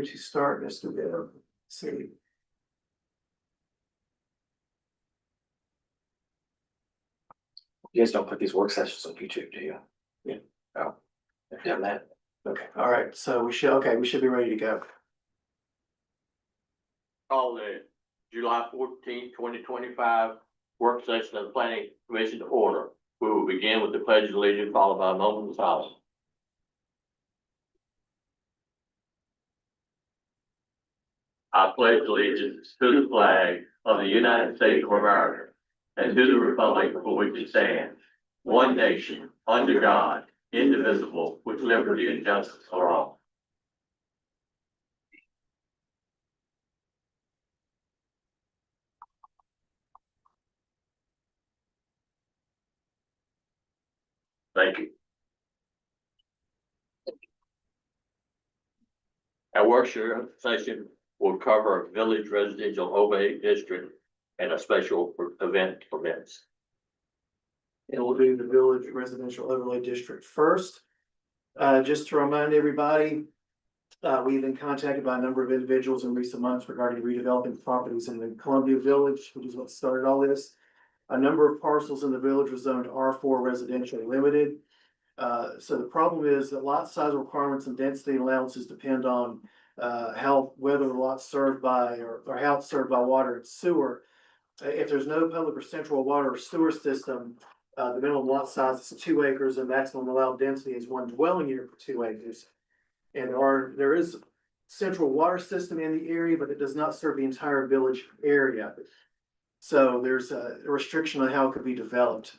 To start, Mr. Bill, see. You guys don't put these work sessions on YouTube, do you? Yeah. Oh, I've done that. Okay, all right, so we should be ready to go. Call the July 14th, 2025 work session of the Planning Commission to order. We will begin with the pledge of allegiance followed by a moment of silence. I pledge allegiance to the flag of the United States of America and to the republic for which it stands, one nation, under God, indivisible, with liberty and justice for all. Thank you. Our work session will cover village residential overlay district and a special event permits. And we'll do the village residential overlay district first. Just to remind everybody, we've been contacted by a number of individuals in recent months regarding redeveloping properties in the Columbia Village, which is what started all this. A number of parcels in the village were zoned R4 residential limited. So the problem is that lot size requirements and density allowances depend on whether the lot's served by or how it's served by water and sewer. If there's no public or central water or sewer system, the minimum lot size is 2 acres and maximum allowed density is 1 dwelling unit per 2 acres. And there is central water system in the area, but it does not serve the entire village area. So there's a restriction on how it could be developed.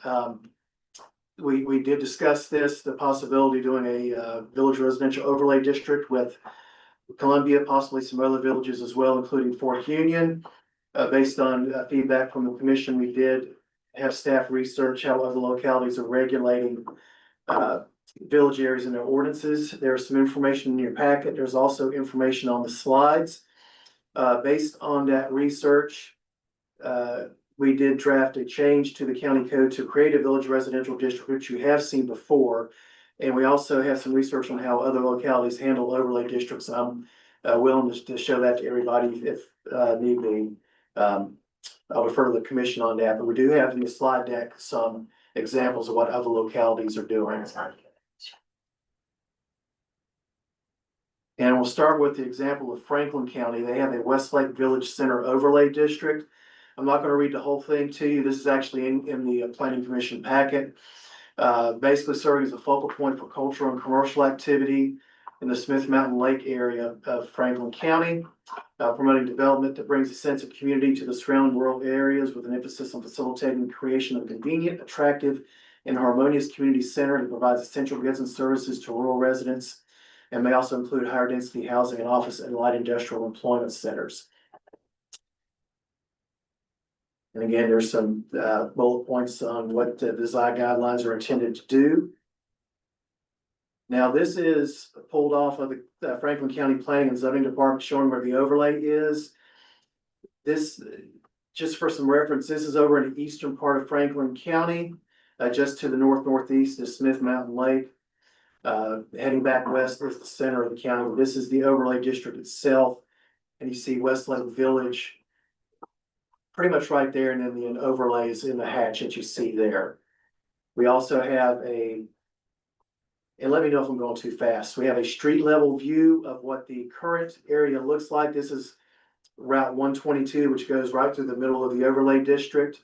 We did discuss the possibility of doing a village residential overlay district with Columbia, possibly some other villages as well, including Fort Union. Based on feedback from the commission, we did have staff research how other localities are regulating village areas and their ordinances. There's some information in your packet. There's also information on the slides. Based on that research, we did draft a change to the county code to create a village residential district, which you have seen before. And we also have some research on how other localities handle overlay districts. I'm willing to show that to everybody if need be. I'll refer to the commission on that, but we do have in the slide deck some examples of what other localities are doing. And we'll start with the example of Franklin County. They have a Westlake Village Center overlay district. I'm not going to read the whole thing to you. This is actually in the planning commission packet. Basically serving as a focal point for cultural and commercial activity in the Smith Mountain Lake area of Franklin County. Promoting development that brings a sense of community to the surrounding rural areas with an emphasis on facilitating the creation of a convenient, attractive, and harmonious community center that provides essential goods and services to rural residents, and may also include higher density housing and office and light industrial employment centers. And again, there's some bullet points on what the design guidelines are intended to do. Now, this is pulled off of the Franklin County Planning and Zoning Department showing where the overlay is. This, just for some reference, this is over in the eastern part of Franklin County. Just to the northeast is Smith Mountain Lake. Heading back west is the center of the county. This is the overlay district itself. And you see Westlake Village pretty much right there, and then the overlay is in the hatch that you see there. We also have and let me know if I'm going too fast. We have a street level view of what the current area looks like. This is Route 122, which goes right through the middle of the overlay district.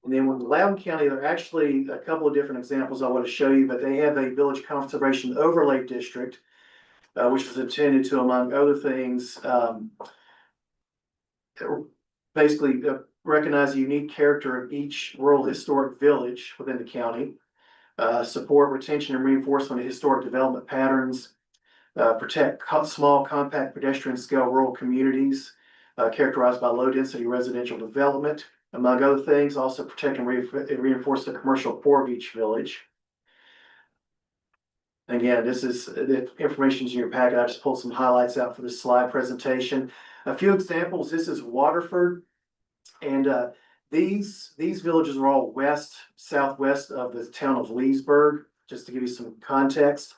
And then with Loudoun County, there are actually a couple of different examples I want to show you, but they have a village conservation overlay district, which was intended to, among other things, basically recognize the unique character of each rural historic village within the county, support retention and reinforcement of historic development patterns, protect small, compact, pedestrian scale rural communities characterized by low density residential development, among other things, also protect and reinforce the commercial core of each village. Again, this is the information in your packet. I just pulled some highlights out for this slide presentation. A few examples. This is Waterford, and These villages are all southwest of the town of Leesburg, just to give you some context.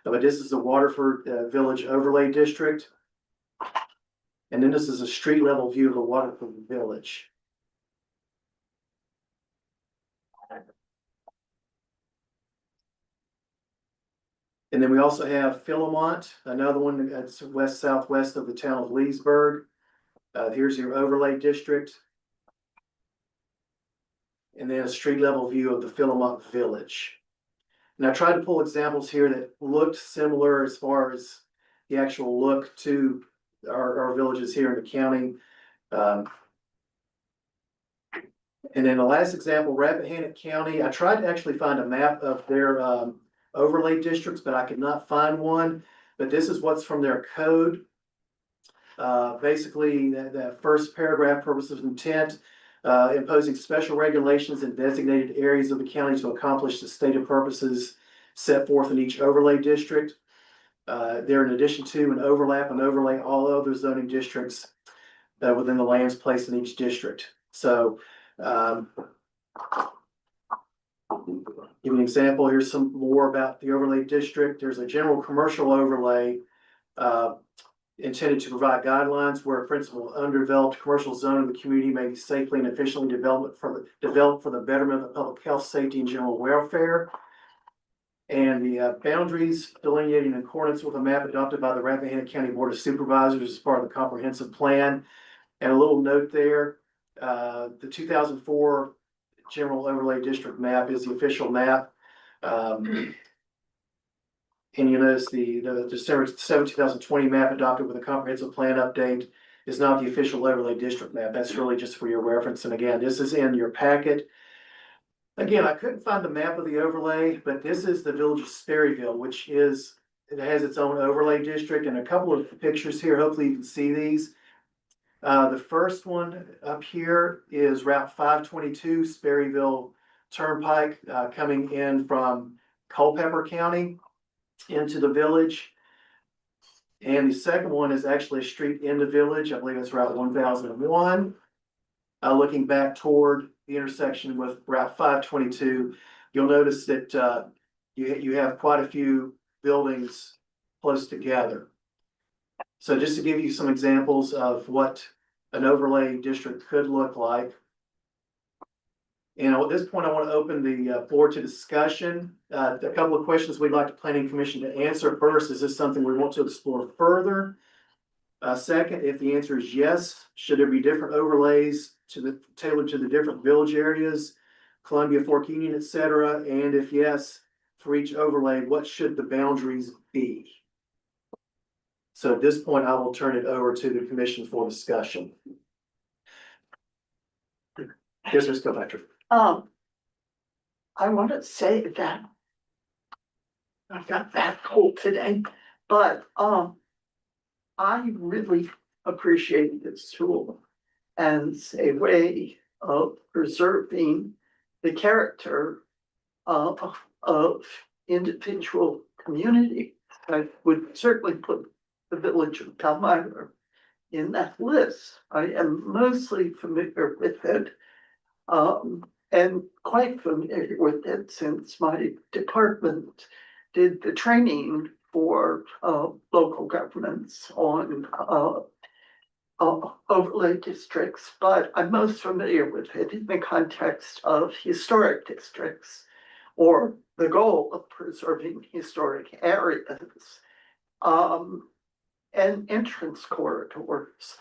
But this is the Waterford Village Overlay District. And then this is a street level view of the Waterford Village. And then we also have Philemont, another one that's west southwest of the town of Leesburg. Here's your overlay district. And then a street level view of the Philemont Village. And I tried to pull examples here that looked similar as far as the actual look to our villages here in the county. And then the last example, Rappahannock County, I tried to actually find a map of their overlay districts, but I could not find one. But this is what's from their code. Basically, that first paragraph, purpose of intent, imposing special regulations in designated areas of the county to accomplish the stated purposes set forth in each overlay district. They're in addition to an overlap and overlay all other zoning districts within the lands placed in each district. So, give an example. Here's some more about the overlay district. There's a general commercial overlay intended to provide guidelines where a principal undeveloped commercial zone of the community may be safely and efficiently developed for the betterment of the public health, safety, and general welfare. And the boundaries delineated in accordance with a map adopted by the Rappahannock County Board of Supervisors as part of the comprehensive plan. And a little note there, the 2004 General Overlay District map is the official map. And you notice the December 7, 2020 map adopted with a comprehensive plan update is not the official overlay district map. That's really just for your reference. And again, this is in your packet. Again, I couldn't find the map of the overlay, but this is the village of Sperryville, it has its own overlay district, and a couple of pictures here. Hopefully you can see these. The first one up here is Route 522, Sperryville Turnpike, coming in from Culpeper County into the village. And the second one is actually a street in the village. I believe it's Route 1001. Looking back toward the intersection with Route 522, you'll notice that you have quite a few buildings close together. So just to give you some examples of what an overlay district could look like. And at this point, I want to open the floor to discussion. A couple of questions we'd like the Planning Commission to answer. First, is this something we want to explore further? Second, if the answer is yes, should there be different overlays tailored to the different village areas, Columbia, Fork Union, etc.? And if yes, for each overlay, what should the boundaries be? So at this point, I will turn it over to the commission for discussion. Yes, Ms. Kilpatrick. I want to say that I've got that cold today, but I really appreciate this tool as a way of preserving the character of individual community. I would certainly put the village of Palmyra in that list. I am mostly familiar with it, and quite familiar with it since my department did the training for local governments on overlay districts, but I'm most familiar with it in the context of historic districts or the goal of preserving historic areas and entrance corridors.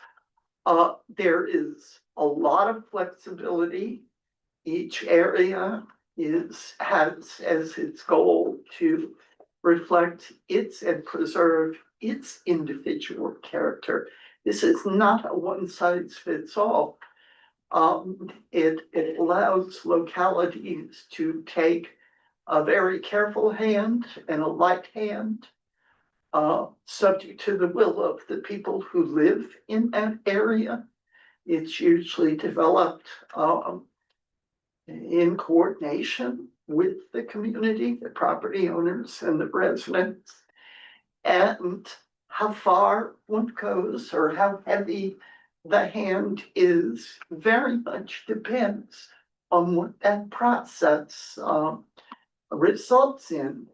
There is a lot of flexibility. Each area has as its goal to reflect its and preserve its individual character. This is not a one size fits all. It allows localities to take a very careful hand and a light hand, subject to the will of the people who live in that area. It's usually developed in coordination with the community, the property owners and the residents. And how far one goes or how heavy the hand is very much depends on what that process, results in.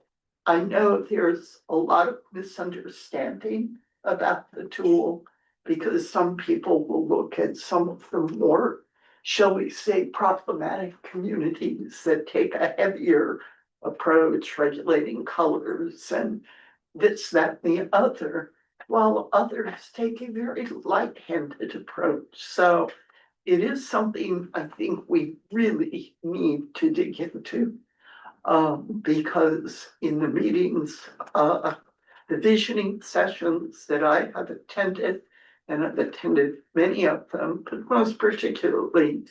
I know there's a lot of misunderstanding about the tool because some people will look at some of the more, shall we say, problematic communities that take a heavier approach, regulating colors and this, that, and the other, while others take a very light-handed approach. So it is something I think we really need to dig into. Because in the meetings, the visioning sessions that I have attended, and I've attended many of them, but most particularly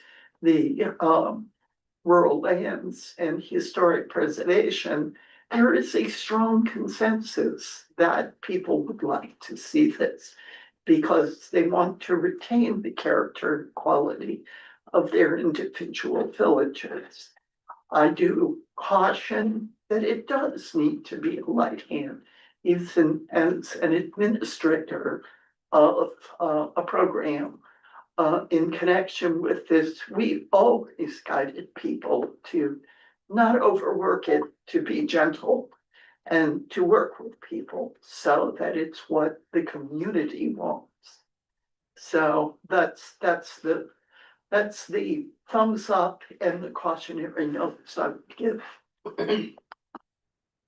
the rural lands and historic preservation, there is a strong consensus that people would like to see this because they want to retain the character and quality of their individual villages. I do caution that it does need to be a light hand, even as an administrator of a program. In connection with this, we always guided people to not overwork it, to be gentle and to work with people so that it's what the community wants. So that's the thumbs up and the cautionary notes I would give.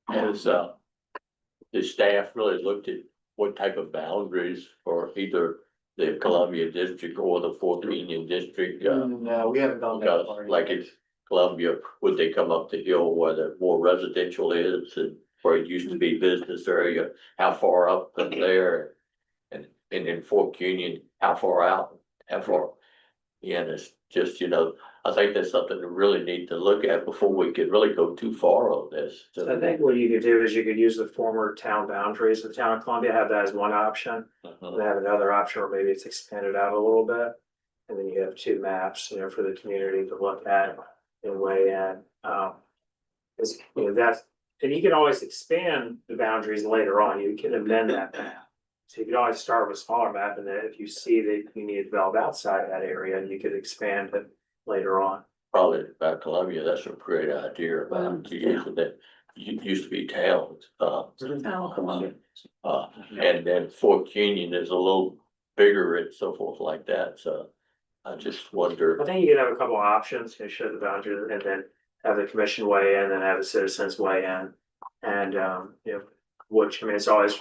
Has, the staff really looked at what type of boundaries for either the Columbia District or the Fort Union District? No, we haven't gone that Because far. like it's Columbia, would they come up the hill where the more residential is and where it used to be business area? How far up from there? And in Fort Union, how far out? How far? Yeah, and it's just, I think that's something to really need to look at before we could really go too far on this. I think what you could do is you could use the former town boundaries of the town of Columbia, have that as one option. And have another option, or maybe it's expanded out a little bit. And then you have two maps, for the community to look at and weigh in. Cause that's, and you can always expand the boundaries later on, you can amend that map. So you could always start with a smaller map, and then if you see that you need to develop outside that area, and you could expand it later on. Probably about Columbia, that's a great idea about using that, used to be towns, and then Fort Union is a little bigger and so forth like that, so I just wonder. I think you could have a couple of options, show the boundaries, and then have the commission weigh in, and have the citizens weigh in. And, which, it's always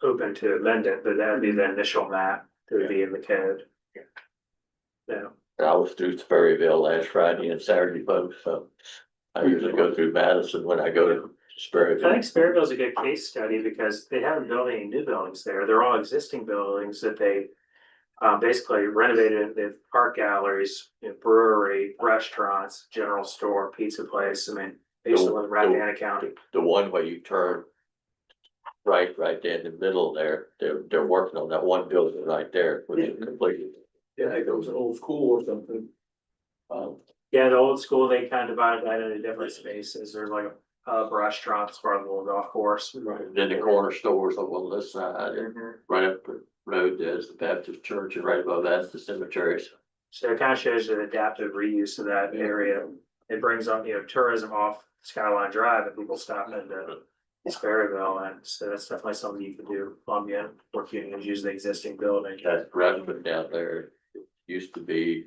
open to amend it, but that would be the initial map that would be in the code. Yeah. I was through Sperryville last Friday and Saturday both, so I usually go through Madison when I go to I think Sperryville. Sperryville is a good case study because they haven't built any new buildings there. They're all existing buildings that they basically renovated. The art galleries, brewery, restaurants, general store, pizza place. Basically in Rappahannock County. The one where you turn right there in the middle there, they're working on that one building right there, which is completed. Yeah, I think it was an old school or something. Yeah, the old school, they kind of divided that into different spaces. There's like a pub, restaurants, part of the little golf course. Then the corner stores on this side, and right up the road, there's the Baptist church, and right above that's the cemeteries. So it kind of shows an adaptive reuse of that area. It brings on, tourism off Skyline Drive, and people stop into Sperryville, and so that's definitely something you could do. Columbia, Fort Union, use the existing building. That restaurant down there used to be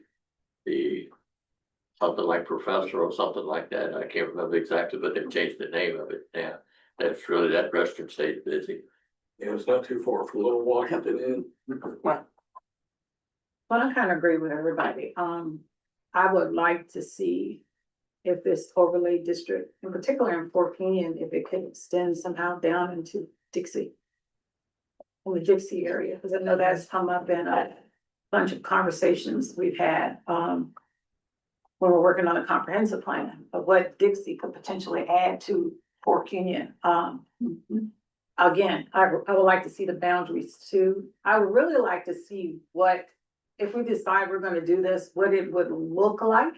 something like Professor or something like that. I can't remember exactly, but they've changed the name of it now. That's really, that restaurant stays busy. Yeah, it's not too far from Little Washington Inn. Well, I kind of agree with everybody. I would like to see if this overlay district, in particular in Fort Union, if it could extend somehow down into Dixie. In the Dixie area, because I know that's come up in a bunch of conversations we've had, when we're working on a comprehensive plan of what Dixie could potentially add to Fort Union. Again, I would like to see the boundaries too. I would really like to see what, if we decide we're gonna do this, what it would look like.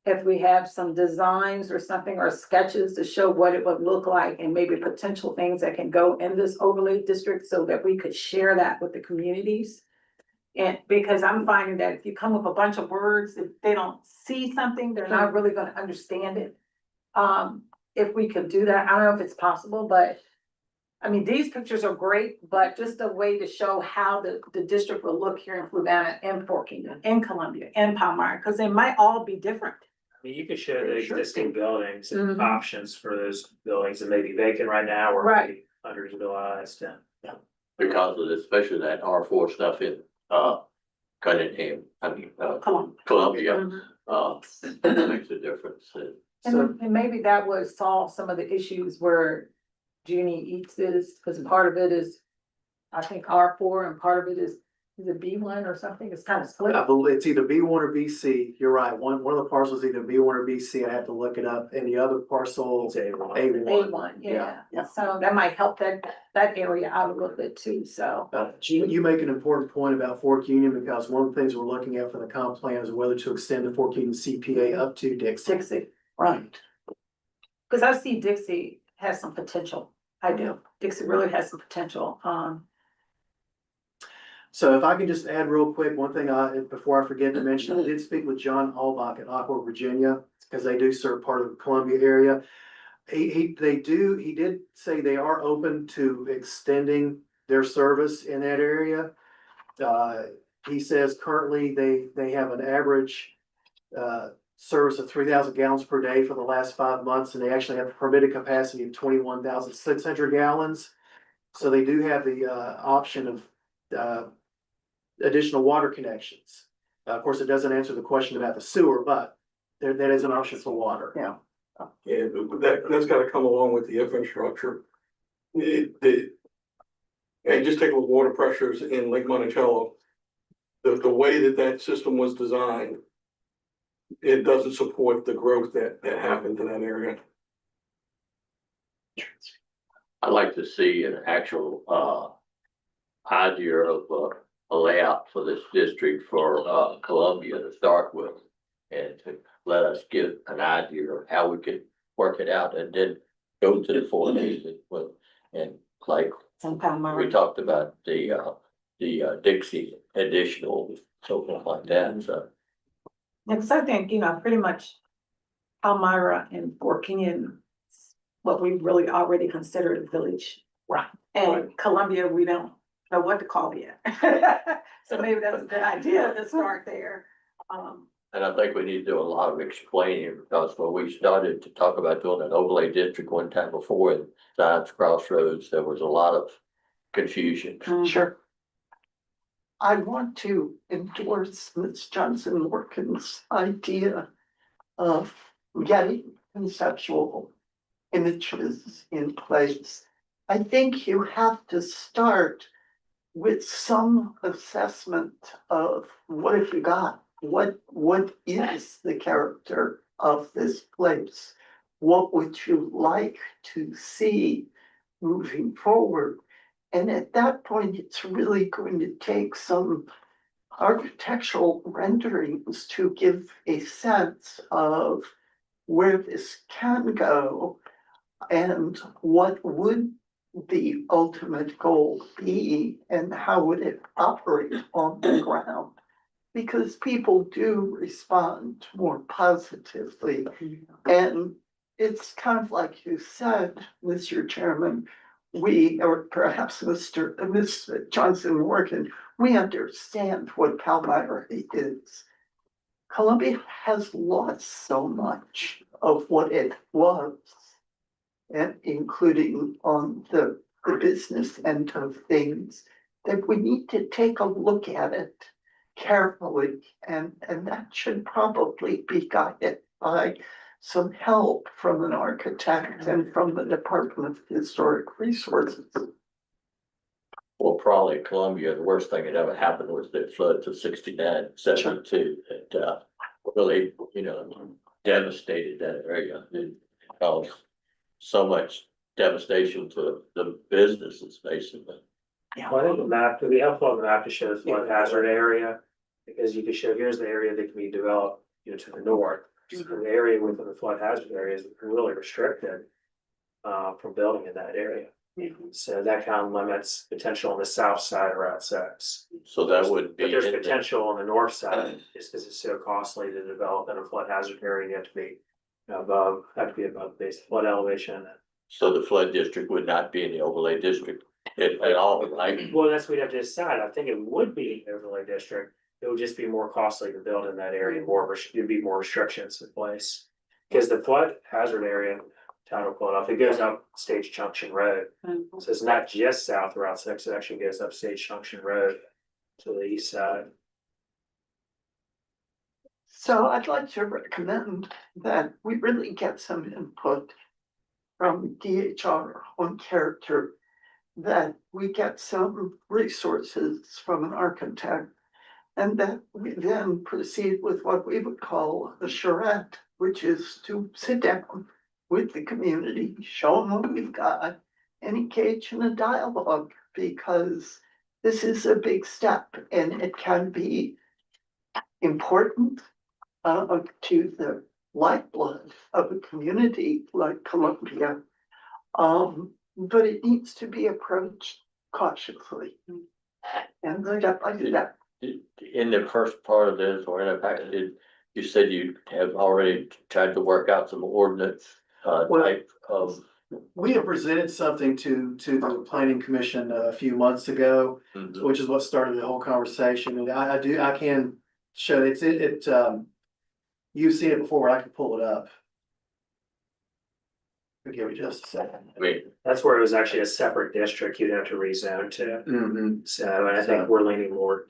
If we have some designs or something or sketches to show what it would look like and maybe potential things that can go in this overlay district so that we could share that with the communities. And because I'm finding that if you come with a bunch of words, if they don't see something, they're not really gonna understand it. If we could do that, I don't know if it's possible, but I mean, these pictures are great, but just a way to show how the district will look here in Fluvanna and Fort Kingdom and Columbia and Palmyra, because they might all be different. I mean, you could show the Sure. existing buildings and Mhm. options for those buildings that may be vacant right now or Right. maybe underutilized and. Because of this, especially that R4 stuff in, Cunningham, Columbia, it makes a difference. And maybe that would solve some of the issues where Jeannie eats this, because part of it is, I think R4 and part of it is it B1 or something? It's kind of split. I believe it's either B1 or BC. You're right. One of the parcels is either B1 or BC. I have to look it up. And the other parcel, It's A1. A1. A1, yeah. Yeah. So that might help that area out a little bit too, so. You make an important point about Fork Union, because one of the things we're looking at for the comp plan is whether to extend the Fork Union CPA up to Dixie. Dixie, Right. because I see Dixie has some potential. I do. Dixie really has some potential. So if I can just add real quick, one thing before I forget to mention, I did speak with John Albach at Aqua, Virginia, because they do serve part of the Columbia area. He did say they are open to extending their service in that area. He says currently they have an average, service of 3,000 gallons per day for the last 5 months, and they actually have a permitted capacity of 21,600 gallons. So they do have the, option of, additional water connections. Of course, it doesn't answer the question about the sewer, but that is an option for water. Yeah. Yeah, but that's gotta come along with the infrastructure. And just take with water pressures in Lake Monticello. The way that system was designed, it doesn't support the growth that happened in that area. I'd like to see an actual, idea of, a layout for this district for, Columbia to start with. And to let us get an idea of how we could work it out and then go to the 4 days and like Some we Palmyra. talked about the Dixie additional, something like that, so. Because I think, pretty much Palmyra and Fort Kenyon, what we really already consider a village. Right. And Columbia, we don't know what to call it yet. So maybe that's a good idea to start there. And I think we need to do a lot of explaining, because when we started to talk about doing an overlay district one time before in Zions Crossroads, there was a lot of confusion. Sure. I want to endorse Ms. Johnson Morgan's idea of getting conceptual images in place. I think you have to start with some assessment of what have you got? What is the character of this place? What would you like to see moving forward? And at that point, it's really going to take some architectural renderings to give a sense of where this can go and what would the ultimate goal be and how would it operate on the ground? Because people do respond more positively. And it's kind of like you said, Mr. Chairman, we, or perhaps Ms. Johnson Morgan, we understand what Palmyra is. Columbia has lost so much of what it was, and including on the business end of things, that we need to take a look at it carefully, and that should probably be guided by some help from an architect and from the Department of Historic Resources. Well, probably in Columbia, the worst thing that ever happened was the floods of 69, 72 that, really, devastated that area. It caused so much devastation to the businesses, basically. Well, I think the map, it'd be helpful on the map to show the flood hazard area, because you can show, here's the area that can be developed, to the north. So the area within the flood hazard area is really restricted, from building in that area. So that kind of limits potential on the south side of Route 6. So that would be. But there's in the- potential on the north side, just because it's so costly to develop in a flood hazard area, you have to be above base flood elevation. So the flood district would not be in the overlay district at all, right? Well, that's what we'd have to decide. I think it would be an overlay district. It would just be more costly to build in that area, there'd be more restrictions in place. Because the flood hazard area, town of Philadelphia, it goes up Stage Junction Road. So it's not just south Route 6, it actually goes up Stage Junction Road to the east side. So I'd like to recommend that we really get some input from DHR on character, that we get some resources from an architect, and that we then proceed with what we would call a charrette, which is to sit down with the community, show them what we've got, and engage in a dialogue, because this is a big step and it can be important to the lifeblood of a community like Columbia. But it needs to be approached cautiously. And step by step. In the first part of this, or in the package, you said you have already tried to work out some ordinance type of. We have presented something to the planning commission a few months ago, which is what started the whole conversation. And I can show it, you've seen it before, I can pull it up. Give me just a second. I mean, That's where it was actually a separate district you'd have to rezone to. Mm-hmm. So and I think we're leaning more.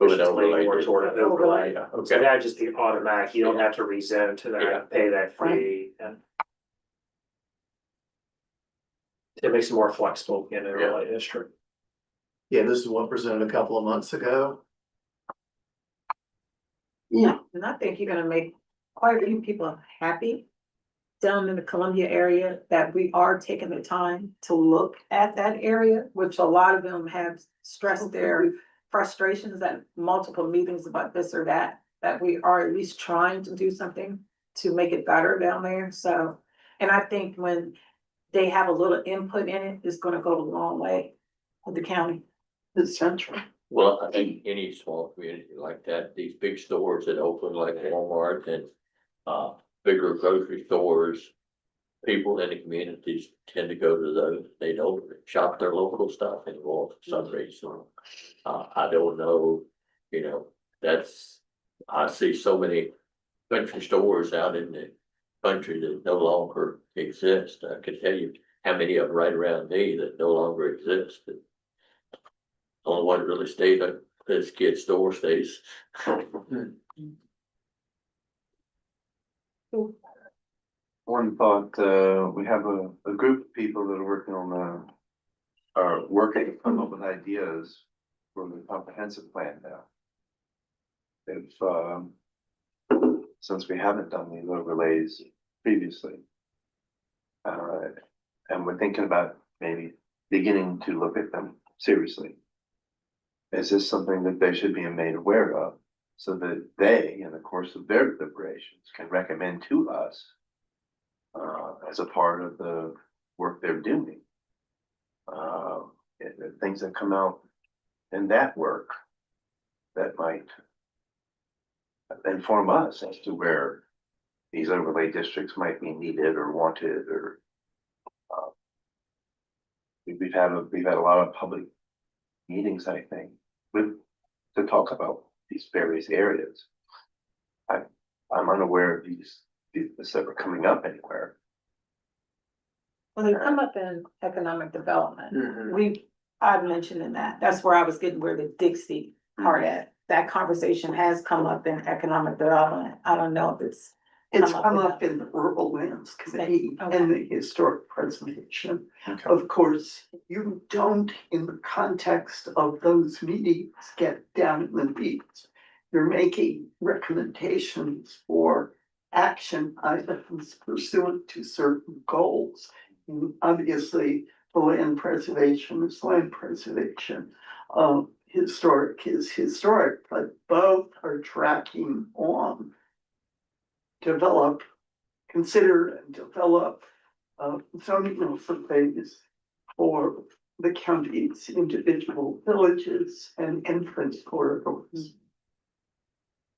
With we're an just leaning overlay more district. toward an overlay. Yeah, So okay. that'd just be automatic. You don't have to rezone to Yeah. that, pay that fee and. It makes it more flexible in an overlay district. Yeah, this is what presented a couple of months ago. Yeah, And I think you're gonna make quite a few people happy down in the Columbia area that we are taking the time to look at that area, which a lot of them have stressed their frustrations at multiple meetings about this or that, that we are at least trying to do something to make it better down there. So, and I think when they have a little input in it, it's gonna go a long way with the county. it's central. Well, I think any small community like that, these big stores that open like Walmart and bigger grocery stores. People in the communities tend to go to those, they don't shop their local stuff anymore for some reason. I don't know, I see so many country stores out in the country that no longer exist. I can tell you how many of them right around me that no longer exist. The only one that really stayed at this kid's store stays. One thought, we have a group of people that are working on are working to come up with ideas for the comprehensive plan now. If, since we haven't done these overlays previously. And we're thinking about maybe beginning to look at them seriously. Is this something that they should be made aware of? So that they, in the course of their deliberations, can recommend to us as a part of the work they're doing. Things that come out in that work that might inform us as to where these overlay districts might be needed or wanted, or we've had a lot of public meetings, I think, to talk about these various areas. I'm unaware of these that are coming up anywhere. Well, they come up in economic development. Mhm. I've mentioned in that's where I was getting where the Dixie part at. That conversation has come up in economic development. I don't know if it's. It's come up in the Rural Lands Committee and the Historic Preservation. Okay. Of course, you don't, in the context of those meetings, get down in the weeds. You're making recommendations for action items pursuant to certain goals. And obviously, the land preservation is land preservation. Historic is historic, but both are tracking on consider and develop zoning overlays for the county's individual villages and entrance corridors.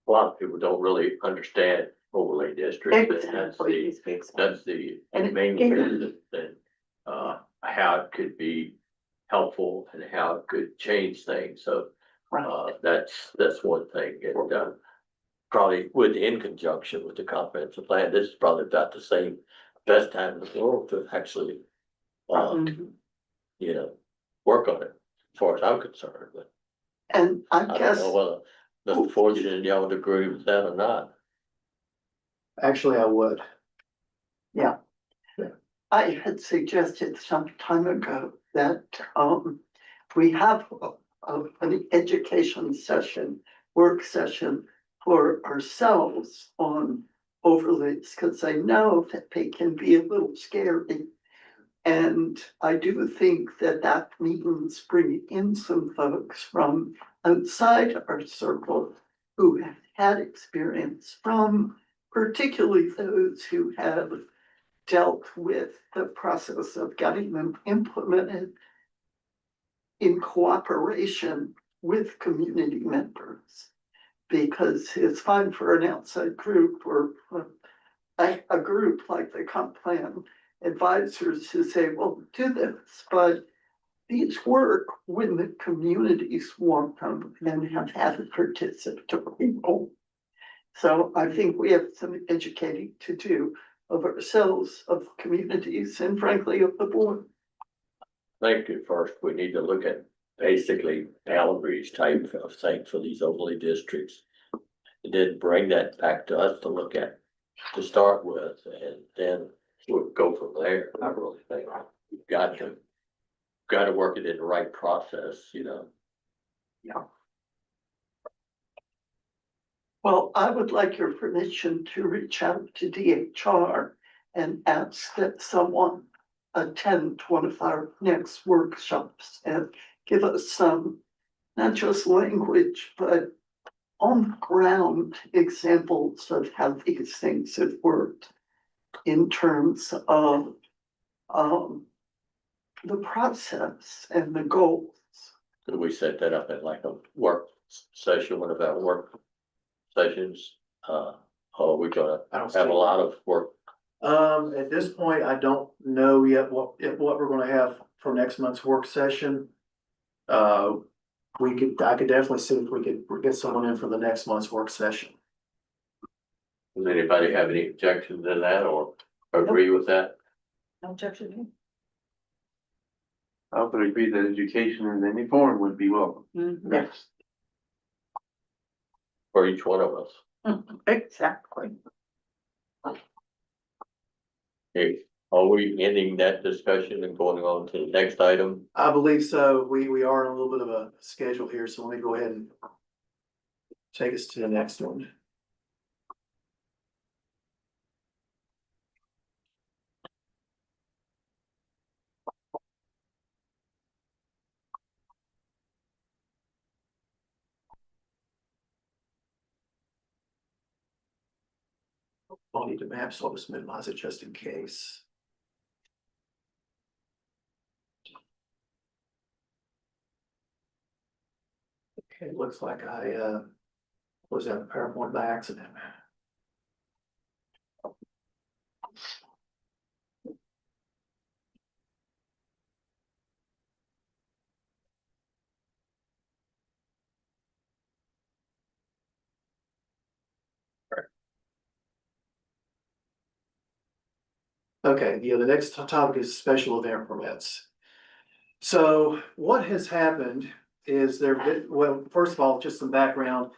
A lot of people don't really understand overlay districts, and Exactly. that's the And main it- thing that, how it could be helpful and how it could change things, so. Right. That's one thing, and, probably in conjunction with the comprehensive plan, this is probably about the same, best time in the world to actually, Mhm. you know, work on it, as far as I'm concerned, but And I I don't guess, know whether Mr. Fortune and y'all would agree with that or not. Actually, I would. I had suggested some time ago that, we have an education session, work session for ourselves on overlays, because I know that they can be a little scary. And I do think that that means bringing in some folks from outside our circle who have had experience from, particularly those who have dealt with the process of getting them implemented in cooperation with community members. Because it's fine for an outside group or a group like the comp plan advisors to say, well, do this, but these work when the communities want them and have had a participatory role. So I think we have some educating to do of ourselves, of communities, and frankly, of the board. I think at first we need to look at basically boundaries type of thing for these overlay districts. And then bring that back to us to look at, to start with, and then we'll go from there. I really think we've got to work it in the right process, you know. Well, I would like your permission to reach out to DHR and ask that someone attend one of our next workshops and give us some, not just language, but on the ground examples of how these things have worked in terms of the process and the goals. Could we set that up at like a work session, one of our work sessions? Or are we gonna I don't have a see- lot of work? At this point, I don't know yet what we're gonna have for next month's work session. I could definitely see if we could get someone in for the next month's work session. Does anybody have any objections to that or agree with that? No objection. I would agree that education in any form would be welcome. Yes, For each one of us? exactly. Okay, are we ending that discussion and going on to the next item? I believe so. We are in a little bit of a schedule here, so let me go ahead and take us to the next one. I'll need to map, so I'll just minimize it just in case. Okay, looks like I was at PowerPoint by accident. Okay, yeah, the next topic is special event permits. So what has happened is well, first of all, just some background.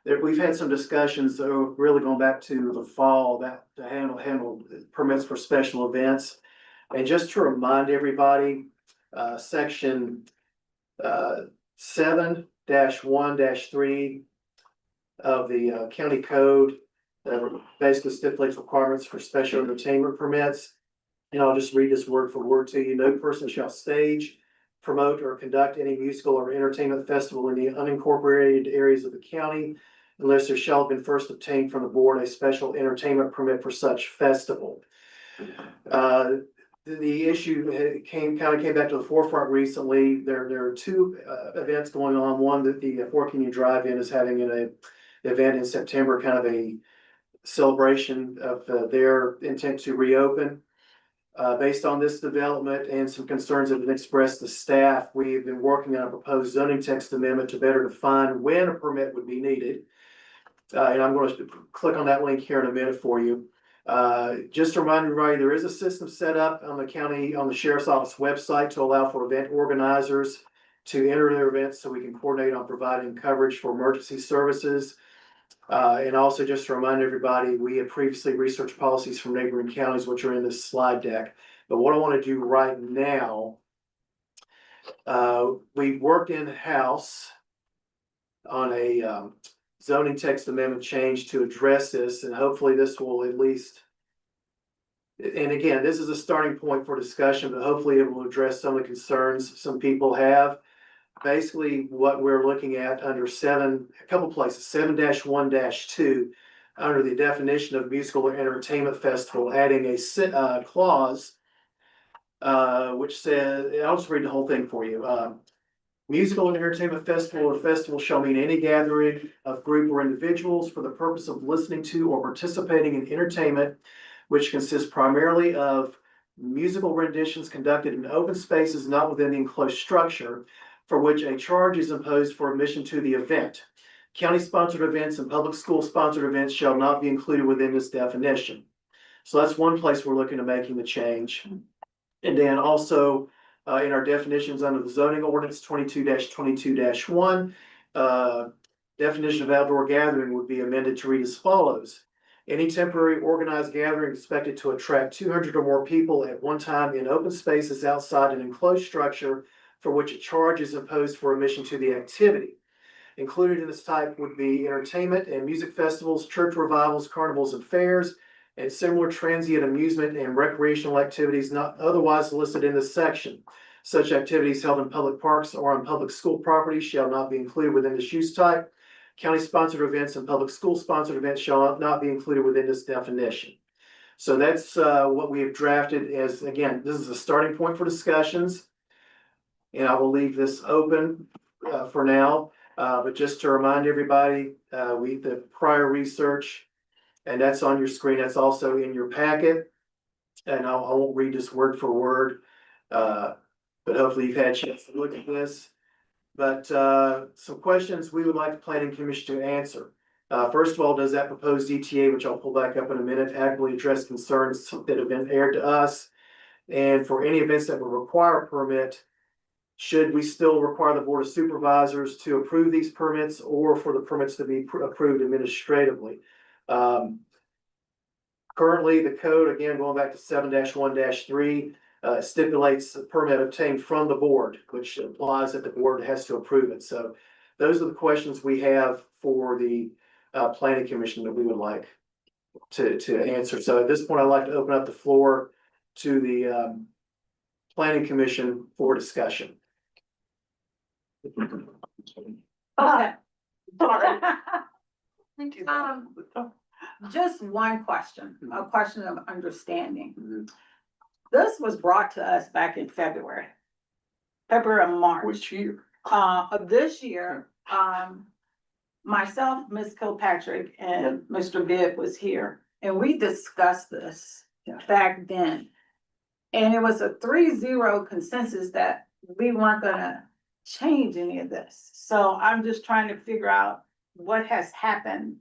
We've had some discussions, though, really going back to the fall, that to handle permits for special events. And just to remind everybody, section 7-1-3 of the county code basically stipulates requirements for special entertainment permits. And I'll just read this word for word to you. No person shall stage, promote, or conduct any musical or entertainment festival in the unincorporated areas of the county unless there shall have been first obtained from the board a special entertainment permit for such festival. the issue came back to the forefront recently. There are two events going on. One, that the Fort Union Drive-In is having an event in September, kind of a celebration of their intent to reopen. Based on this development and some concerns that have been expressed to staff, we have been working on a proposed zoning text amendment to better define when a permit would be needed. And I'm going to click on that link here in a minute for you. Just to remind everybody, there is a system set up on the sheriff's office website to allow for event organizers to enter their events so we can coordinate on providing coverage for emergency services. And also just to remind everybody, we had previously researched policies from neighboring counties, which are in this slide deck. But what I want to do right now, we've worked in-house on a zoning text amendment change to address this, and hopefully this will at least, and again, this is a starting point for discussion, but hopefully it will address some of the concerns some people have. Basically, what we're looking at under a couple places, 7-1-2, under the definition of musical or entertainment festival, adding a clause which says, I'll just read the whole thing for you. Musical and entertainment festival or festival shall mean any gathering of group or individuals for the purpose of listening to or participating in entertainment, which consists primarily of musical renditions conducted in open spaces not within the enclosed structure, for which a charge is imposed for admission to the event. County-sponsored events and public school-sponsored events shall not be included within this definition. So that's one place we're looking at making the change. And then also, in our definitions under the zoning ordinance 22-22-1, definition of outdoor gathering would be amended to read as follows. Any temporary organized gathering expected to attract 200 or more people at one time in open spaces outside an enclosed structure for which a charge is imposed for admission to the activity. Included in this type would be entertainment and music festivals, church revivals, carnivals, and fairs, and similar transient amusement and recreational activities not otherwise listed in this section. Such activities held in public parks or on public school property shall not be included within this use type. County-sponsored events and public school-sponsored events shall not be included within this definition. So that's what we have drafted as, again, this is a starting point for discussions. And I will leave this open for now, but just to remind everybody, the prior research, and that's on your screen, that's also in your packet. And I won't read this word for word, but hopefully you've had a chance to look at this. But some questions we would like the planning commission to answer. First of all, does that proposed ETA, which I'll pull back up in a minute, adequately address concerns that have been aired to us? And for any events that will require a permit, should we still require the board of supervisors to approve these permits or for the permits to be approved administratively? Currently, the code, again, going back to 7-1-3, stipulates the permit obtained from the board, which implies that the board has to approve it. So those are the questions we have for the planning commission that we would like to answer. So at this point, I'd like to open up the floor to the planning commission for discussion. Okay. Sorry. Just one question, a question of understanding. This was brought to us back in February and March. Which year? Of this year, myself, Ms. Kilpatrick, and Mr. Bibb was here, and we discussed this back then. And it was a 3-0 consensus that we weren't gonna change any of this. So I'm just trying to figure out what has happened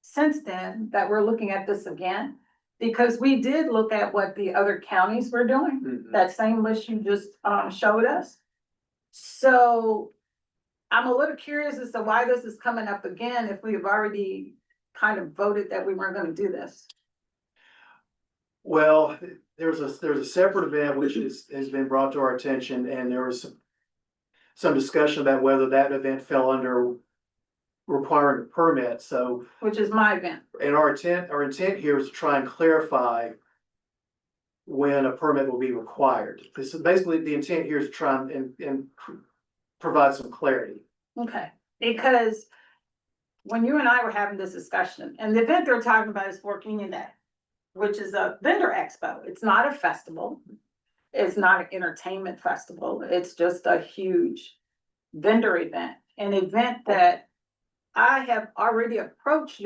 since then that we're looking at this again. Because we did look at what the other counties were doing, that same list you just showed us. So I'm a little curious as to why this is coming up again if we have already kind of voted that we weren't gonna do this. Well, there's a separate event which has been brought to our attention, and there was some discussion about whether that event fell under requiring a permit. So, Which is my event. and our intent here is to try and clarify when a permit will be required. This is basically the intent here is to try and provide some clarity. Okay, because when you and I were having this discussion, and the event they're talking about is Fort Union Day. which is a vendor expo. It's not a festival. It's not an entertainment festival. It's just a huge vendor event, an event that I have already approached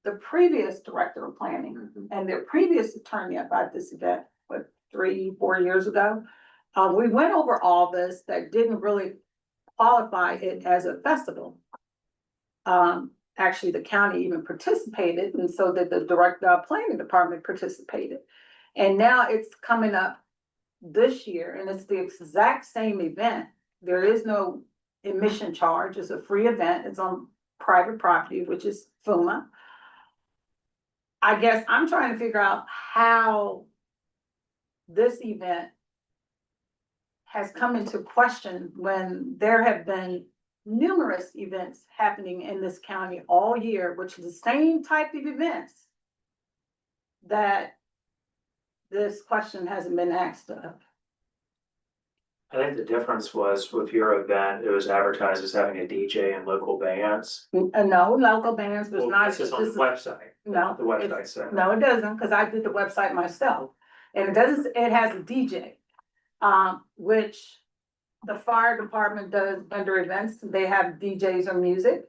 the previous director of planning and their previous attorney about this event, what, 3-4 years ago. We went over all this that didn't really qualify it as a festival. Actually, the county even participated, and so did the director planning department participated. And now it's coming up this year, and it's the exact same event. There is no admission charge. It's a free event. It's on private property, which is FUMA. I guess I'm trying to figure out how this event has come into question when there have been numerous events happening in this county all year, which is the same type of events that this question hasn't been asked of. I think the difference was with your event, it was advertised as having a DJ and local bands. No, local bands was Well, not. this is on the website. No, The website said. No, it doesn't, because I did the website myself, and it has a DJ. Which the fire department does under events, they have DJs or music.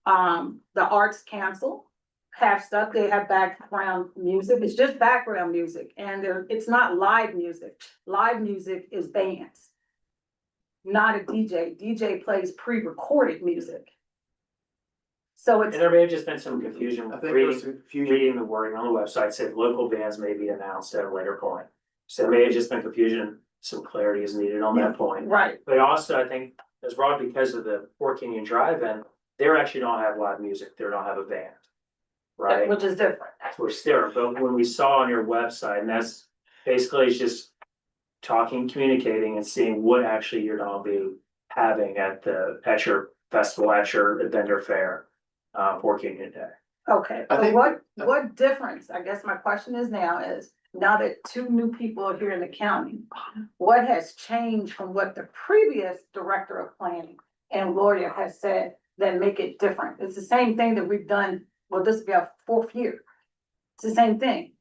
The Arts Council have stuff, they have background music, it's just background music, and it's not live music. Live music is bands, not a DJ. DJ plays pre-recorded music. So And there may have just been some confusion I think there was reading, some confusion. reading the wording on the website, said local bands may be announced at a later point. So there may have just been confusion, some clarity is needed on that point. Right, But also, I think, as broad because of the Fort Union Drive-In, they actually don't have live music, they don't have a band. Right? which is different. We're still, but when we saw on your website, and that's basically it's just talking, communicating and seeing what actually you're gonna be having at your festival, at your vendor fair, for Union Day. Okay, I so think- what difference, I guess my question is now that 2 new people are here in the county, what has changed from what the previous director of planning and lawyer has said that make it different? It's the same thing that we've done, well, this will be our 4th year. It's the same thing.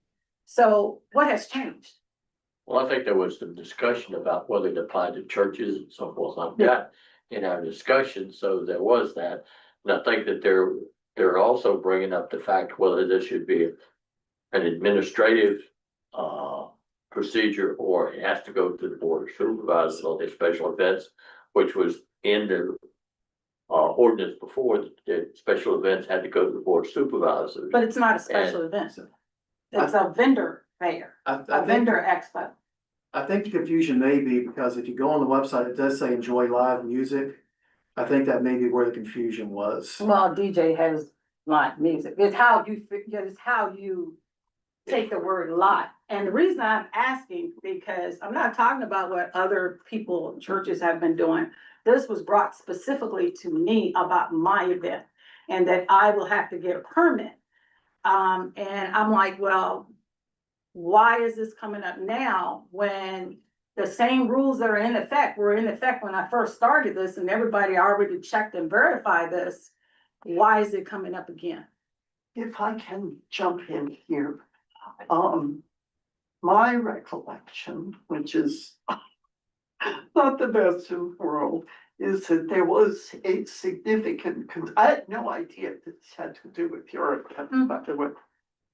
So what has changed? Well, I think there was some discussion about whether it applied to churches and so forth like that in our discussion, so there was that. And I think that they're also bringing up the fact whether this should be an administrative procedure or it has to go to the board of supervisors on their special events, which was in the ordinance before, that special events had to go to the board of supervisors. But it's not a special event. It's a vendor fair, I a think, vendor expo. I think the confusion may be because if you go on the website, it does say enjoy live music. I think that may be where the confusion was. Well, DJ has live music. It's how you take the word live. And the reason I'm asking, because I'm not talking about what other people, churches have been doing. This was brought specifically to me about my event and that I will have to get a permit. And I'm like, well, why is this coming up now when the same rules that are in effect were in effect when I first started this and everybody already checked and verified this? Why is it coming up again? If I can jump in here, my recollection, which is not the best in the world, is that there was a significant, I had no idea this had to do with your event, by the way.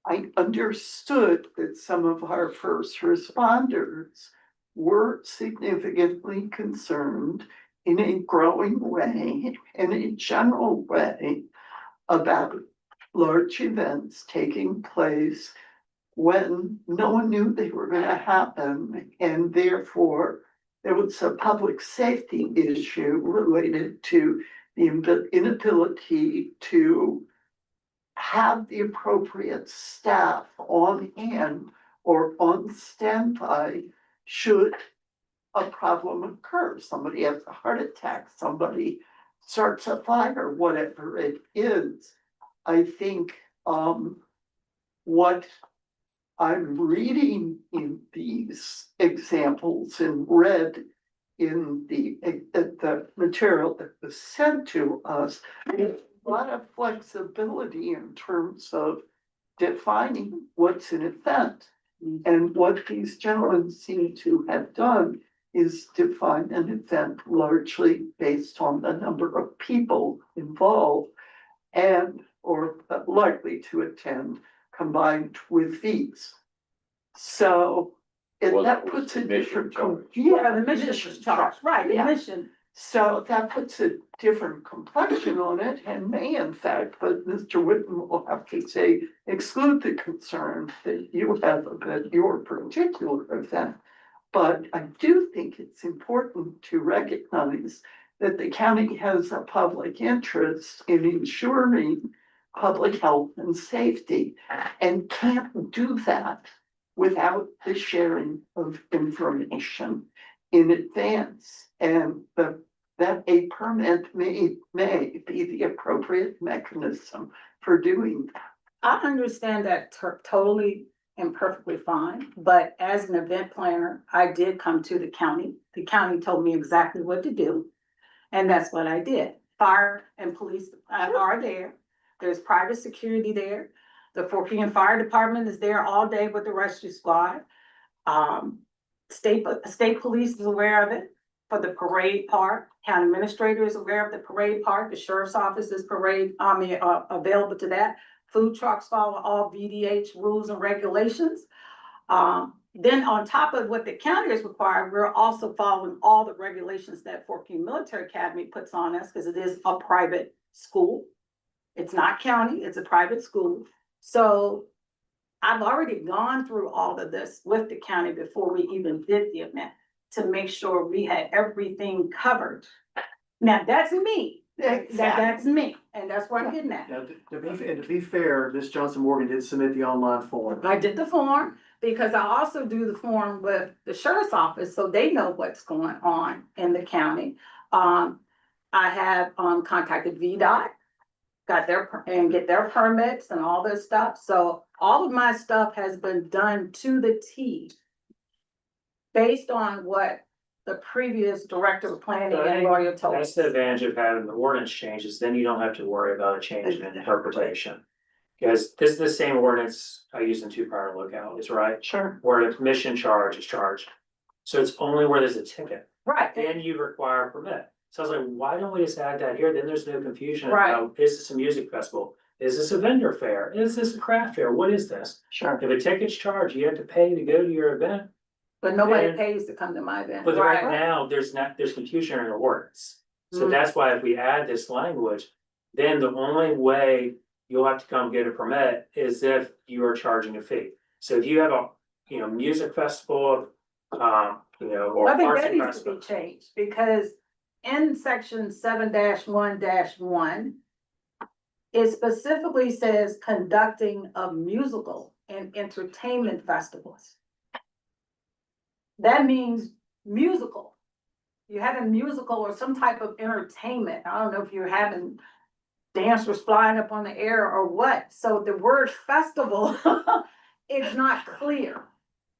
I understood that some of our first responders were significantly concerned in a growing way, in a general way, about large events taking place when no one knew they were going to happen, and therefore there was a public safety issue related to the inability to have the appropriate staff on hand or on standby should a problem occur. Somebody has a heart attack, somebody starts a fire, whatever it is. I think what I'm reading in these examples and read in the material that was sent to us, a lot of flexibility in terms of defining what's an event. And what these gentlemen seem to have done is define an event largely based on the number of people involved and or likely to attend combined with fees. So if Well, that that was puts a admission different. charge. Yeah, the mission was charged, right, the Yeah. mission. So that puts a different complexion on it and may in fact, but Mr. Whitman will have to say, exclude the concern that you have about your particular event. But I do think it's important to recognize that the county has a public interest in ensuring public health and safety and can't do that without the sharing of information in advance. And that a permit may be the appropriate mechanism for doing that. I understand that totally and perfectly fine, but as an event planner, I did come to the county. The county told me exactly what to do. And that's what I did. Fire and police are there. There's private security there. The Fort King Fire Department is there all day with the rescue squad. State police is aware of it for the parade part. County administrator is aware of the parade part. The sheriff's office is available to that. Food trucks follow all VDH rules and regulations. Then on top of what the county is required, we're also following all the regulations that Fort King Military Academy puts on us because it is a private school. It's not county, it's a private school. So I've already gone through all of this with the county before we even did the event to make sure we had everything covered. Now, that's me. That's me, and that's what I'm getting at. Now, to be fair, Ms. Johnson Morgan did submit the online form. I did the form because I also do the form with the sheriff's office, so they know what's going on in the county. I have contacted VDOT, got get their permits and all this stuff. So all of my stuff has been done to the T based on what the previous director of planning and lawyer told That's us. the advantage of having the ordinance changes, then you don't have to worry about a change in interpretation. Because this is the same ordinance I used in two prior localities, right? Sure. Where the commission charge is charged. So it's only where there's a ticket, Right, then you require a permit. So I was like, why don't we just add that here? Then there's no confusion Right. about, is this a music festival? Is this a vendor fair? Is this a craft fair? What is this? Sure. If a ticket's charged, you have to pay to go to your event. but nobody And- pays to come to my event. But right now, there's confusion in the words. So Mm. that's why if we add this language, then the only way you'll have to come get a permit is if you are charging a fee. So if you have a, music festival, or I think arts that and needs to be festival. changed, because in section 7-1-1, it specifically says conducting of musical and entertainment festivals. That means musical. You're having musical or some type of entertainment. I don't know if you're having dancers flying up on the air or what. So the word festival is not clear.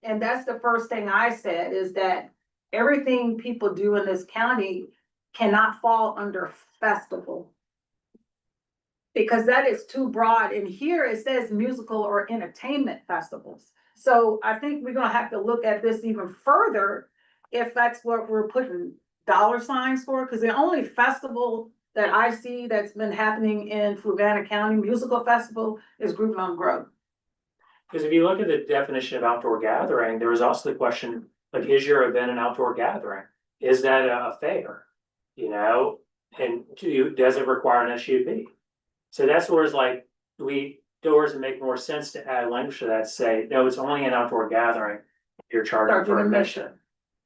And that's the first thing I said, is that everything people do in this county cannot fall under festival. Because that is too broad. And here it says musical or entertainment festivals. So I think we're gonna have to look at this even further if that's what we're putting dollar signs for, because the only festival that I see that's been happening in Fluvanna County, musical festival, is Groove on Grove. Because if you look at the definition of outdoor gathering, there was also the question, like, is your event an outdoor gathering? Is that a fair? And does it require an SUV? So that's where it's like, does it make more sense to add language to that, say, no, it's only an outdoor gathering, you're charging for admission.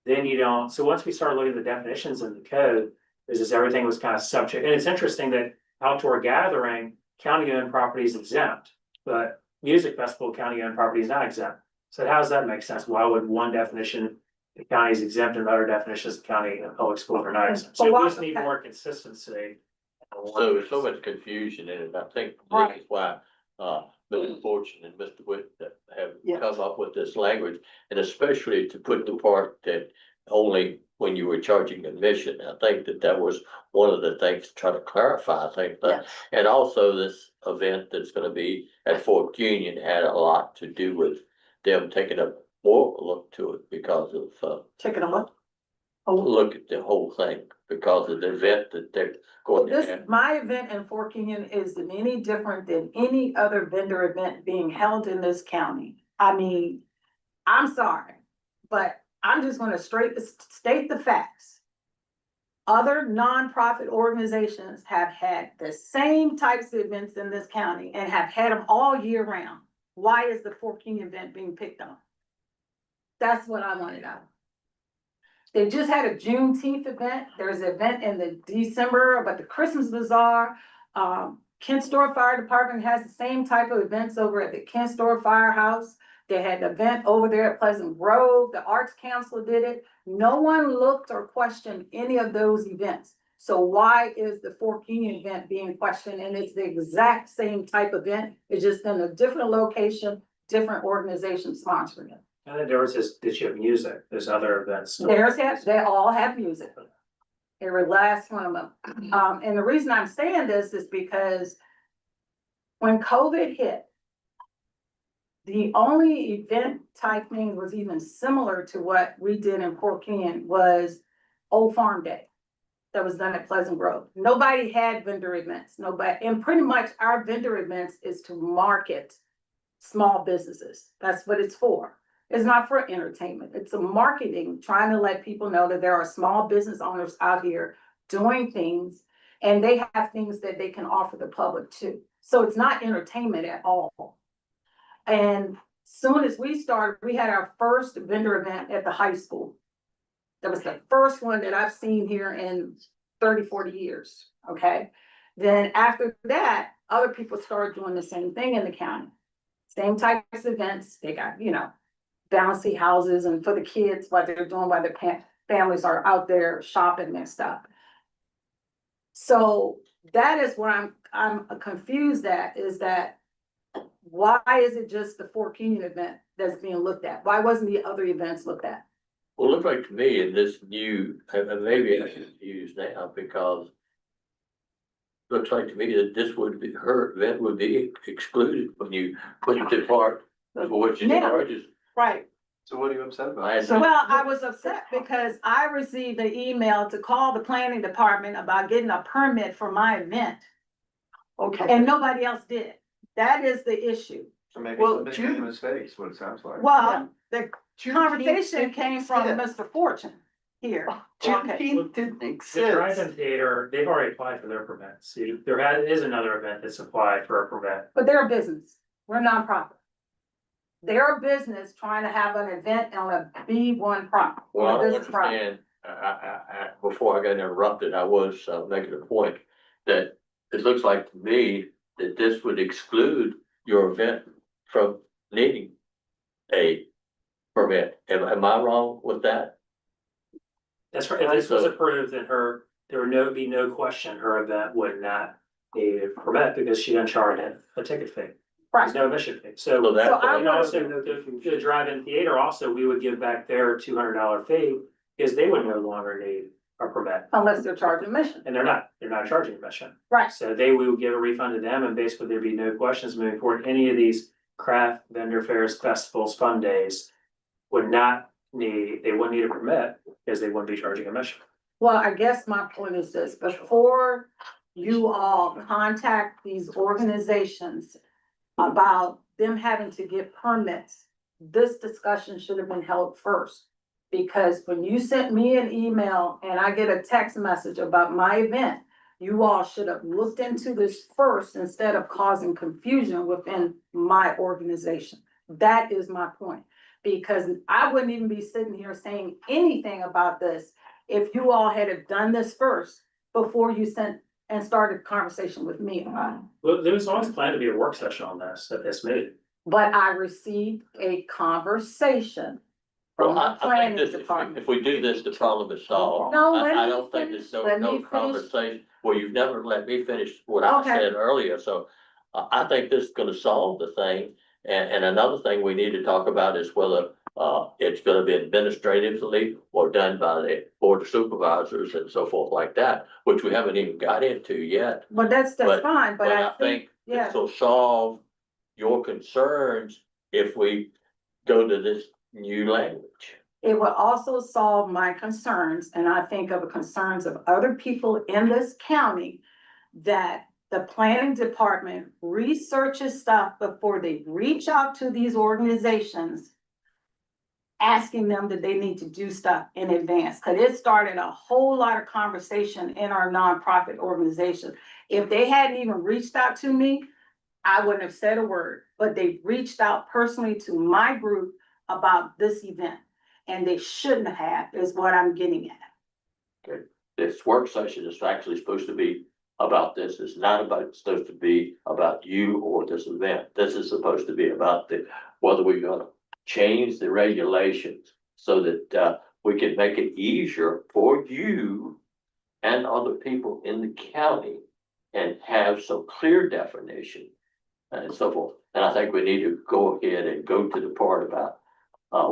Then you don't, so once we start looking at the definitions in the code, is just everything was kind of subject, and it's interesting that outdoor gathering, county-owned property is exempt, but music festival, county-owned property is not exempt. So how does that make sense? Why would one definition, the county is exempt, and other definitions, the county and public schools are not exempt? So we just need more consistency. So much confusion in it, I think Right. this is why, Mr. Fortune and Mr. Whit have Yes. come up with this language. And especially to put the part that only when you were charging admission. I think that was one of the things to try to clarify things. But, and also this event that's gonna be at Fort Union had a lot to do with them taking a more look to it because of, Taking a look. look at the whole thing because of the event that they're going to This, have. my event in Fort Union isn't any different than any other vendor event being held in this county. I mean, I'm sorry, but I'm just gonna state the facts. Other nonprofit organizations have had the same types of events in this county and have had them all year round. Why is the Fort Union event being picked on? That's what I wanted out. They just had a Juneteenth event. There's an event in the December about the Christmas bazaar. Kent Store Fire Department has the same type of events over at the Kent Store Firehouse. They had an event over there at Pleasant Grove. The Arts Council did it. No one looked or questioned any of those events. So why is the Fort Union event being questioned? And it's the exact same type of event. It's just in a different location, different organization sponsoring it. And the difference is that you have music, there's other events. They all have music. Every last one of them. And the reason I'm saying this is because when COVID hit, the only event type thing was even similar to what we did in Fort Union was Old Farm Day. That was done at Pleasant Grove. Nobody had vendor events, nobody, and pretty much our vendor events is to market small businesses. That's what it's for. It's not for entertainment. It's a marketing, trying to let people know that there are small business owners out here doing things and they have things that they can offer the public too. So it's not entertainment at all. And soon as we started, we had our first vendor event at the high school. That was the first one that I've seen here in 30, 40 years, okay? Then after that, other people started doing the same thing in the county. Same types of events. They got, bouncy houses and for the kids, what they're doing while their families are out there shopping and stuff. So that is where I'm confused at, is that why is it just the Fort Union event that's being looked at? Why wasn't the other events looked at? Well, it looks like to me in this new, and maybe I should use now because looks like to me that this would be, her event would be excluded when you put it to part of what you Yeah. charges. Right. So what are you upset about? Well, I was upset because I received an email to call the planning department about getting a permit for my event Okay, and nobody else did. That is the issue. So maybe Well, somebody made a mistake, is what it sounds like. Well, the Juneteenth conversation didn't came from exist. Mr. Fortune here. Juneteenth didn't The exist. Drive-In Theater, they've already applied for their permit. See, is another event that's applied for a permit. But they're a business. We're a nonprofit. They're a business trying to have an event on a B1 property. Well, I don't Business property. understand, before I got interrupted, I was making a point that it looks like to me that this would exclude your event from needing a permit. Am I wrong with that? That's right, if this was approved, then there would be no question, her event would not need a permit because she didn't charge a ticket fee. There's Right. no admission fee, So so. that's. I And also, the drive-in theater also, we would give back their $200 fee, because they would no longer need a permit. Unless they're charging admission. And they're not charging admission. Right. So we would give a refund to them, and basically there'd be no questions moving forward. Any of these craft vendor fairs, festivals, fun days they wouldn't need a permit, because they wouldn't be charging admission. Well, I guess my point is this, before you all contact these organizations about them having to get permits, this discussion should have been held first. Because when you sent me an email and I get a text message about my event, you all should have looked into this first instead of causing confusion within my organization. That is my point. Because I wouldn't even be sitting here saying anything about this if you all had have done this first before you sent and started conversation with me about it. Well, there was always planned to be a work session on this at this meeting. But I received a conversation from Well, the I think planning this, department. if we do this, the problem is solved. No, let I me don't think finish. there's Let me no finish. conversation, well, you've never let me finish what I Okay. said earlier, so. I think this is gonna solve the thing, and another thing we need to talk about is whether, it's gonna be administratively or done by the board of supervisors and so forth like that, which we haven't even got into yet. Well, that's But- fine, But I think yeah. this will solve your concerns if we go to this new language. It will also solve my concerns, and I think of the concerns of other people in this county, that the planning department researches stuff before they reach out to these organizations, asking them that they need to do stuff in advance, because it started a whole lot of conversation in our nonprofit organization. If they hadn't even reached out to me, I wouldn't have said a word, but they reached out personally to my group about this event. And they shouldn't have, is what I'm getting at. This work session is actually supposed to be about this. It's not about, supposed to be about you or this event. This is supposed to be about whether we're gonna change the regulations so that, we can make it easier for you and other people in the county and have some clear definition and so forth. And I think we need to go ahead and go to the part about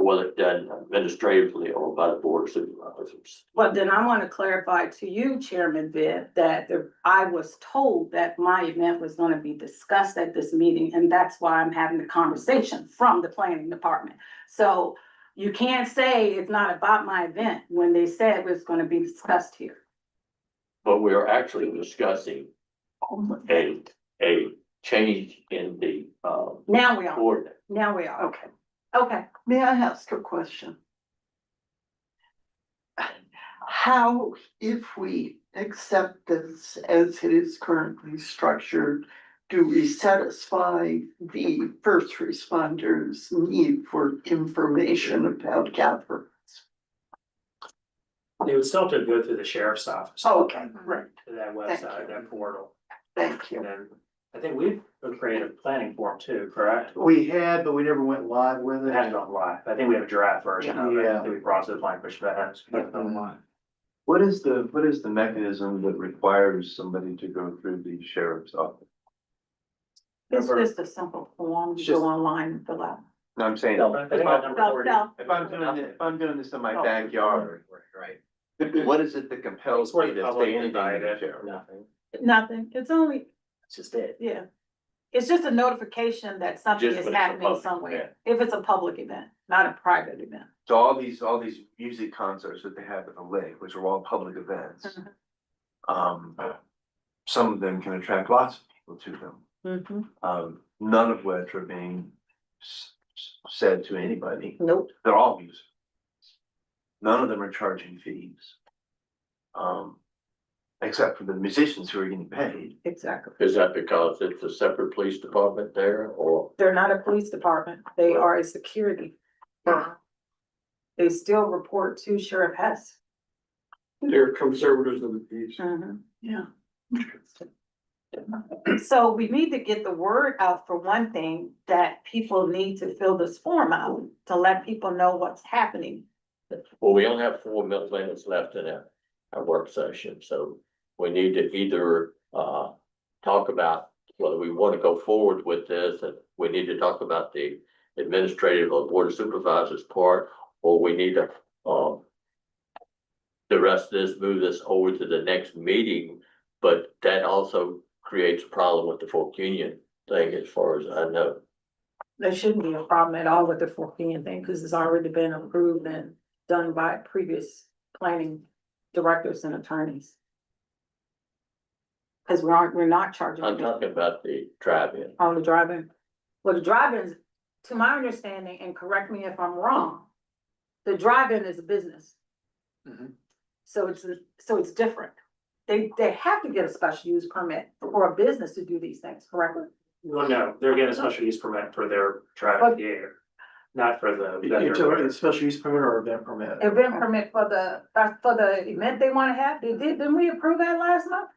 whether it's done administratively or by the board of supervisors. Well, then I want to clarify to you, Chairman Vitt, that I was told that my event was going to be discussed at this meeting, and that's why I'm having the conversation from the planning department. So you can't say it's not about my event when they said it was going to be discussed here. But we are actually discussing a change in the Now we are, ordinance. now we are. Okay, Okay, may I ask a question? How, if we accept this as it is currently structured, do we satisfy the first responders' need for information about gatherings? They would still have to go through the sheriff's office. Okay, right, To that Thank website, you. that portal, thank and you. then I think we've created a planning form too, correct? We had, but we never went live with It hasn't it. gone live. I think we have a draft version of it Yeah. that we brought to the planning commission, but it hasn't gone live. What is the mechanism that requires somebody to go through the sheriff's office? it's just a simple form, you Just- go online and fill out. No, I'm saying, I think by number 40. if I'm doing this in my backyard, Right. what is it that compels It's where me the to public say anything to the invited, sheriff? nothing. Nothing, it's only, It's just it. yeah. It's just a notification that something Just is when it's a happening public somewhere, event. if it's a public event, not a private event. So all these music concerts that they have at the lake, which are all public events. Some of them can attract lots of people to them. None of which are being said to anybody. Nope. They're all music. None of them are charging fees. Except for the musicians who are getting paid. Exactly. Is that because it's a separate police department there or? They're not a police department, they are a security firm. They still report to Sheriff Hess. They're conservators of the peace. Yeah. So we need to get the word out for one thing, that people need to fill this form out to let people know what's happening. Well, we only have 4 minutes left in our work session, so we need to either, talk about whether we want to go forward with this, and we need to talk about the administrative or board of supervisors part, or we need to, the rest of this, move this over to the next meeting, but that also creates a problem with the Fork Union thing, as far as I know. There shouldn't be a problem at all with the Fork Union thing, because it's already been approved and done by previous planning directors and attorneys. Because we're not charging. I'm talking about the drive-in. On the drive-in. Well, the drive-ins, to my understanding, and correct me if I'm wrong, the drive-in is a business. Mhm. So it's different. They have to get a special use permit for a business to do these things, correct? Well, no, they're getting a special use permit for their traffic theater, not for the. You're talking special use permit or event permit? Event permit for the event they wanna have, didn't we approve that last month?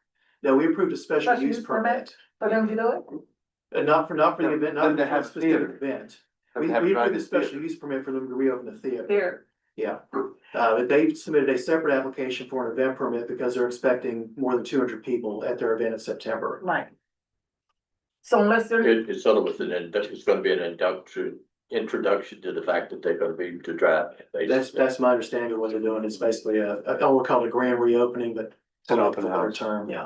No, we approved a special Special use use permit? permit, For them to do it? not for the event, not Them to for a have specific theater. event. Have We to have approved drive-in the special theater. use permit for them to reopen the theater. There, Yeah, but they submitted a separate application for an event permit because they're expecting more than 200 people at their event in September. right. So unless they're, It's sort of it's gonna be an induction introduction to the fact that they're gonna be to drive. That's my understanding of what they're doing. It's basically I don't call it a grand reopening, but. It's an open for better house. term, yeah.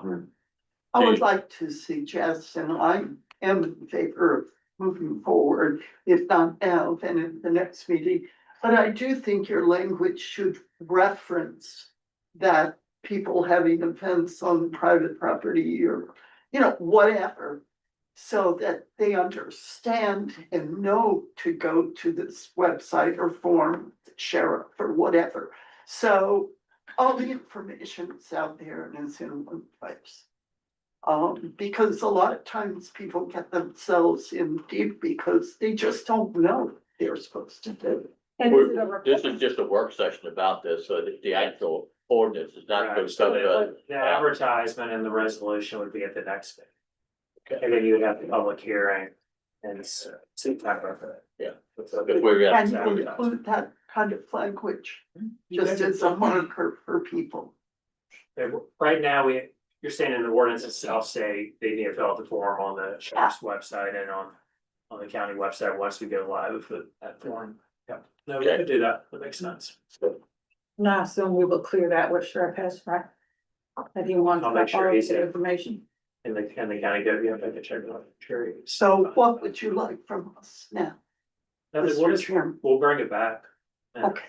I would like to suggest, and I am in favor of moving forward, if not now, then in the next meeting. But I do think your language should reference that people having events on private property or, whatever. So that they understand and know to go to this website or form, sheriff or whatever. So all the information is out there and is in one place. Because a lot of times people get themselves in deep because they just don't know what they're supposed to do. And is it a This is report? just a work session about this, so that the actual ordinance is not going Right, to so come to. the advertisement and the resolution would be at the next meeting. And then you would have the public hearing and see type of it. Yeah. So Because we're And gonna, you include that kind of language, just as a marker for people. Right now, you're saying in the ordinance itself, say they need to fill out the form on the sheriff's website and on the county website once we go live with that form. Yeah, no, we could do that. That makes sense. No, I assume we will clear that with Sheriff Hess, right? That he wants I'll make sure all he's the here. information. And the county go, yeah, make a check on it. Sure. So what would you like from us now? No, the ordinance, Chairman? we'll bring it back. Yeah. Okay.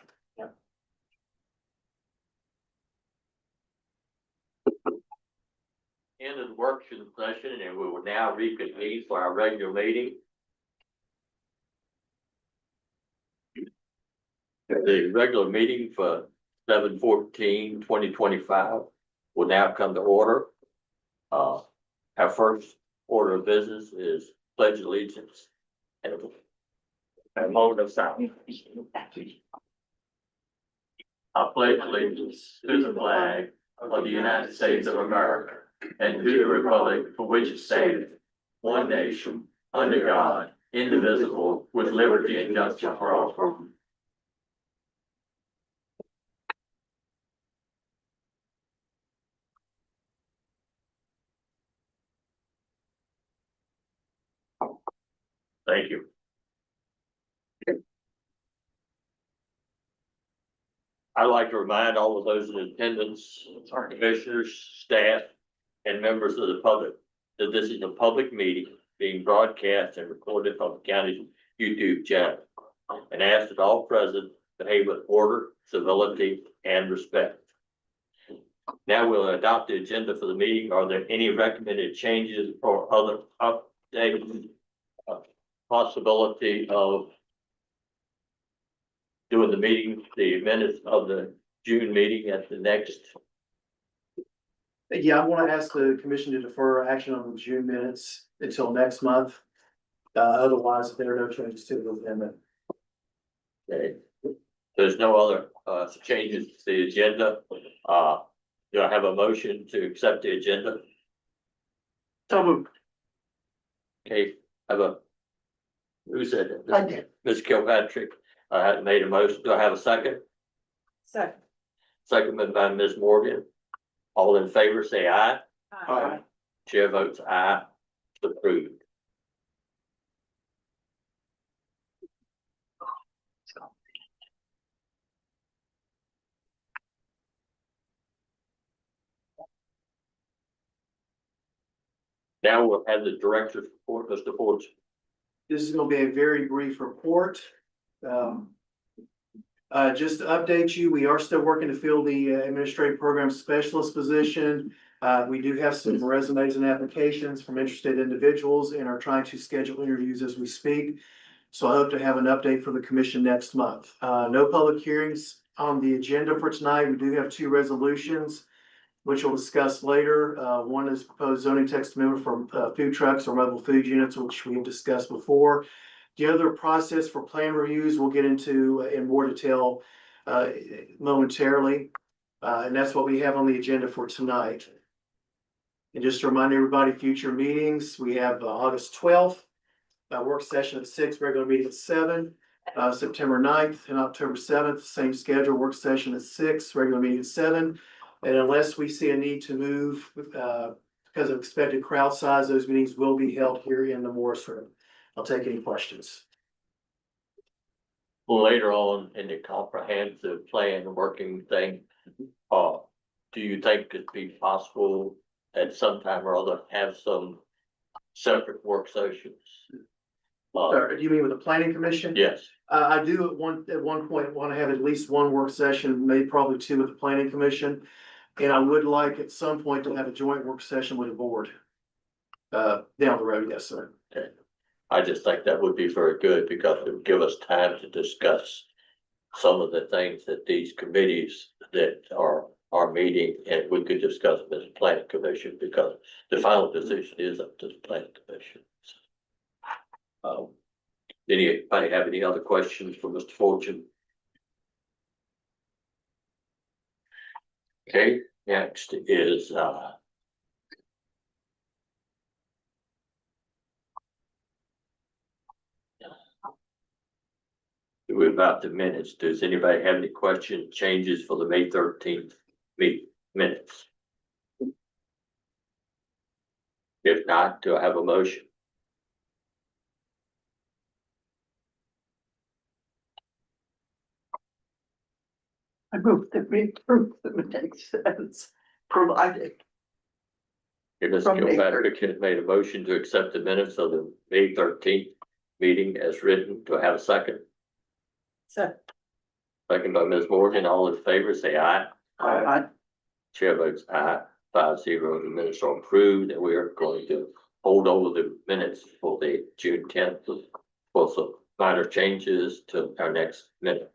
end of the work session, and we will now reconvene for our regular meeting. The regular meeting for 7/14/2025 will now come to order. Our first order of business is pledge allegiance and a moment of silence. I pledge allegiance to the flag of the United States of America and to the republic for which it stands, one nation, under God, indivisible, with liberty and justice for all. Thank you. I'd like to remind all of those in attendance, our commissioners, staff, and members of the public that this is a public meeting being broadcast and recorded on the county's YouTube channel. And ask that all present behave with order, civility, and respect. Now we'll adopt the agenda for the meeting. Are there any recommended changes or other updates? Possibility of doing the meeting, the minutes of the June meeting at the next. Yeah, I want to ask the commission to defer action on the June minutes until next month. Otherwise, if there are no changes to the amendment. Okay. There's no other changes to the agenda. Do I have a motion to accept the agenda? So moved. Okay, who said it? I did. Ms. Kilpatrick, had made a motion. Do I have a second? Second. Seconded by Ms. Morgan. All in favor, say aye. Aye. Chair votes aye. Approved. Now we'll have the director's report, Mr. Fortune. This is gonna be a very brief report. Just to update you, we are still working to fill the administrative program specialist position. We do have some resumes and applications from interested individuals and are trying to schedule interviews as we speak. So I hope to have an update for the commission next month. No public hearings on the agenda for tonight. We do have two resolutions, which we'll discuss later. One is proposed zoning text amendment for food trucks or mobile food units, which we have discussed before. The other process for plan reviews, we'll get into in more detail momentarily. And that's what we have on the agenda for tonight. And just to remind everybody, future meetings, we have August 12th, work session at 6, regular meeting at 7. September 9th and October 7th, same schedule, work session at 6, regular meeting at 7. And unless we see a need to move because of expected crowd size, those meetings will be held here in the Morris room. I'll take any questions. later on in the comprehensive plan working thing, do you think it'd be possible at some time or other have some separate work sessions? Or do you mean with the planning commission? Yes, I do at one point want to have at least one work session, maybe probably two with the planning commission. And I would like at some point to have a joint work session with the board. Down the road, yes, sir. I just think that would be very good because it would give us time to discuss some of the things that these committees that are meeting, and we could discuss them as a planning commission, because the final decision is up to the planning commission. Anybody have any other questions for Mr. Fortune? Okay, next is, we're about the minutes. Does anybody have any questions, changes for the May 13th minutes? If not, do I have a motion? I move that we approve the minutes as provided. Ms. From May Kilpatrick made a motion to accept the minutes of the May 13th meeting as written. Do I have a second? So, Second by Ms. Morgan. All in favor, say aye. I, Chair votes aye, 5-0. The minutes are approved, and we are going to hold over the minutes for the June 10th for some minor changes to our next minute.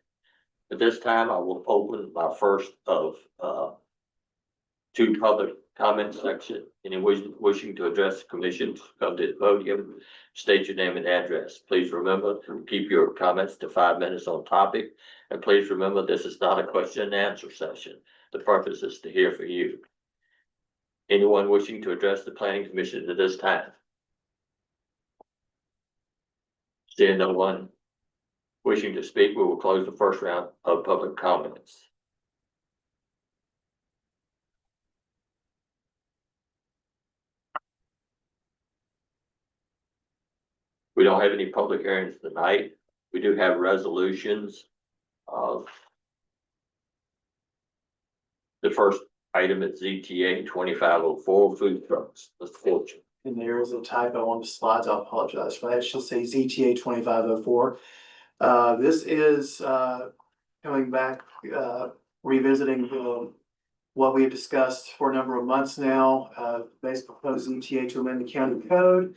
At this time, I will open my first of two public comment section. Anyone wishing to address the commission, come to the podium, state your name and address. Please remember to keep your comments to 5 minutes on topic. And please remember, this is not a question and answer session. The purpose is to hear from you. Anyone wishing to address the planning commission at this time? Seeing no one wishing to speak, we will close the first round of public comments. We don't have any public hearings tonight. We do have resolutions of the first item at ZTA 2504 food trucks. Mr. Fortune. And there is a typo on the slides. I apologize for that. It should say ZTA 2504. This is coming back, revisiting what we have discussed for a number of months now. Basically proposed ZTA to amend the county code.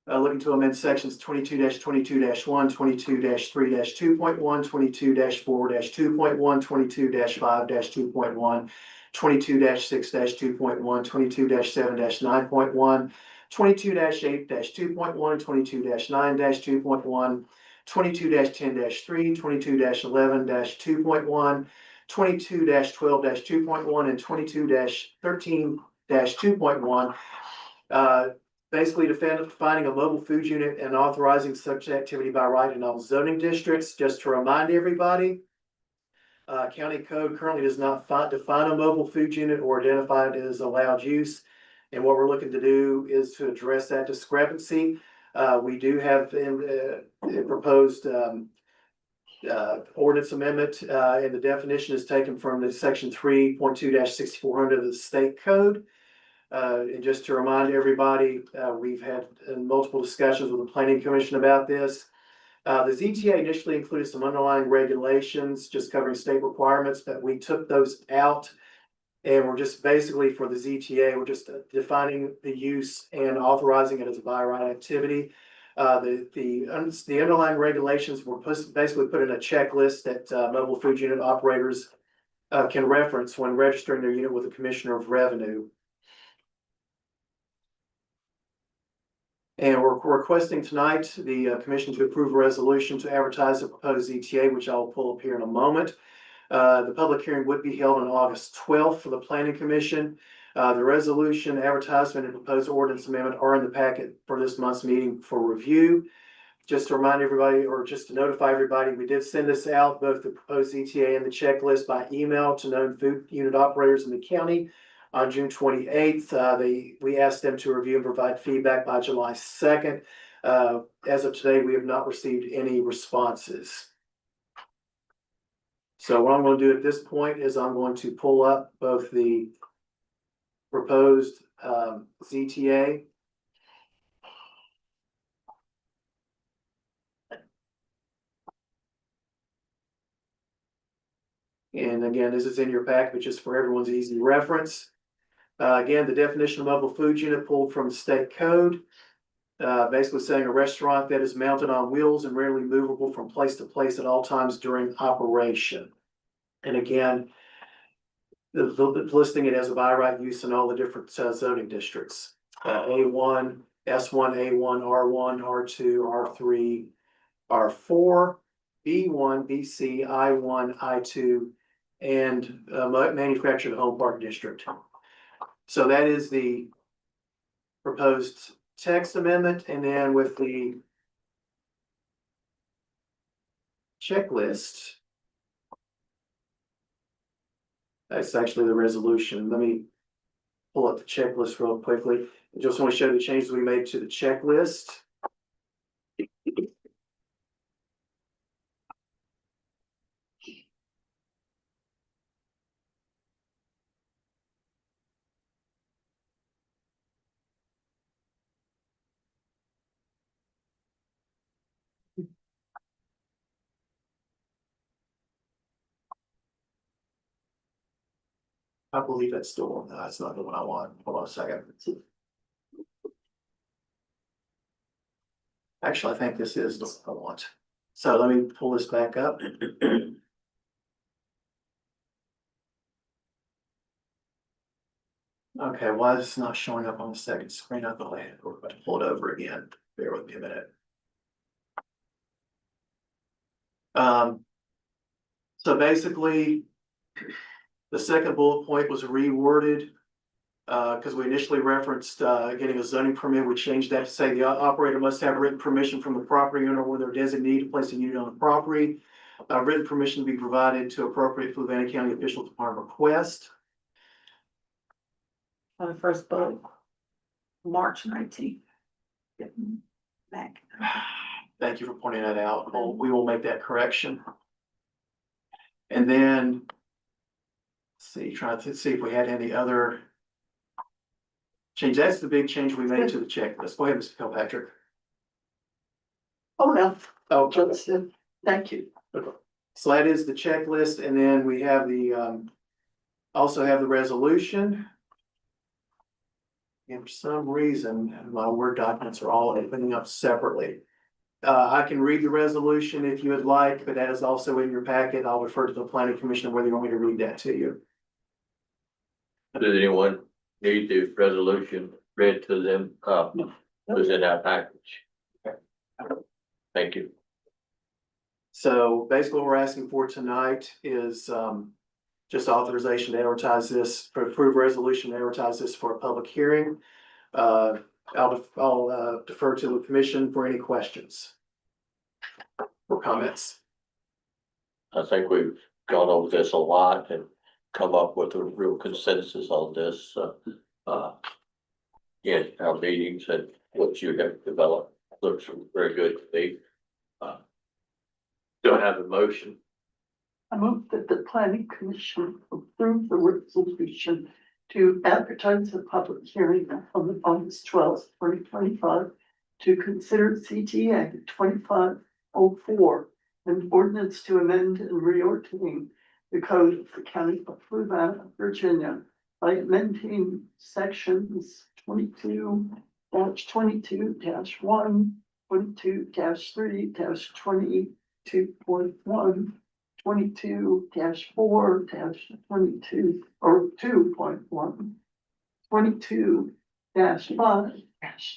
Looking to amend sections 22-22-1, 22-3-2.1, 22-4-2.1, 22-5-2.1, 22-6-2.1, 22-7-9.1, 22-8-2.1, 22-9-2.1, 22-10-3, 22-11-2.1, 22-12-2.1, and 22-13-2.1. Basically defining a mobile food unit and authorizing such activity by right in all zoning districts. Just to remind everybody, county code currently does not define a mobile food unit or identify it as allowed use. And what we're looking to do is to address that discrepancy. We do have a proposed ordinance amendment, and the definition is taken from the section 3.2-6400 of the state code. And just to remind everybody, we've had multiple discussions with the planning commission about this. The ZTA initially included some underlying regulations just covering state requirements, but we took those out. And we're just basically for the ZTA, we're just defining the use and authorizing it as a by right activity. The underlying regulations were basically put in a checklist that mobile food unit operators can reference when registering their unit with the Commissioner of Revenue. And we're requesting tonight the commission to approve a resolution to advertise the proposed ZTA, which I'll pull up here in a moment. The public hearing would be held on August 12th for the planning commission. The resolution, advertisement, and proposed ordinance amendment are in the packet for this month's meeting for review. Just to remind everybody, or just to notify everybody, we did send this out, both the proposed ZTA and the checklist, by email to known food unit operators in the county on June 28th. We asked them to review and provide feedback by July 2nd. As of today, we have not received any responses. So what I'm gonna do at this point is I'm going to pull up both the proposed ZTA. And again, this is in your pack, but just for everyone's easy reference. Again, the definition of mobile food unit pulled from the state code. Basically saying a restaurant that is mounted on wheels and rarely movable from place to place at all times during operation. And again, the listing it as a by right use in all the different zoning districts. A1, S1, A1, R1, R2, R3, R4, B1, BC, I1, I2, and manufactured home park district. So that is the proposed text amendment, and then with the checklist. That's actually the resolution. Let me pull up the checklist real quickly. I just want to show the changes we made to the checklist. I believe that's still one. No, that's not the one I want. Hold on a second. Actually, I think this is the one I want. So let me pull this back up. Okay, why is this not showing up on the second screen? I'll go ahead and pull it over again. Bear with me a minute. So basically, the second bullet point was reworded. Because we initially referenced getting a zoning permit, we changed that to say the operator must have written permission from the property owner or their designee to place a unit on the property. Written permission to be provided to appropriate Fluvanna County officials upon request. On the first bullet, March 19th. Back. Thank you for pointing that out. We will make that correction. And then, let's see, trying to see if we had any other change. That's the big change we made to the checklist. Go ahead, Mr. Kilpatrick. Oh, no, Oh, just, thank you. so that is the checklist, and then we have the, also have the resolution. And for some reason, my Word documents are all opening up separately. I can read the resolution if you would like, but that is also in your packet. I'll refer to the planning commission whether you want me to read that to you. Does anyone need the resolution read to them? Was in our package. Thank you. So basically what we're asking for tonight is, just authorization to advertise this, for approve resolution to advertise this for a public hearing. I'll defer to the commission for any questions or comments. I think we've gone over this a lot and come up with a real consensus on this, in our meetings, and what you have developed looks very good to me. Do I have a motion? I move that the planning commission approve the resolution to advertise a public hearing on August 12th, 2025 to consider CTA 2504, an ordinance to amend and reordain the code of the county of Fluvanna, Virginia by amending sections 22-1, 22-3, 22-3, 22-4, 22 or 2.1, 22-5,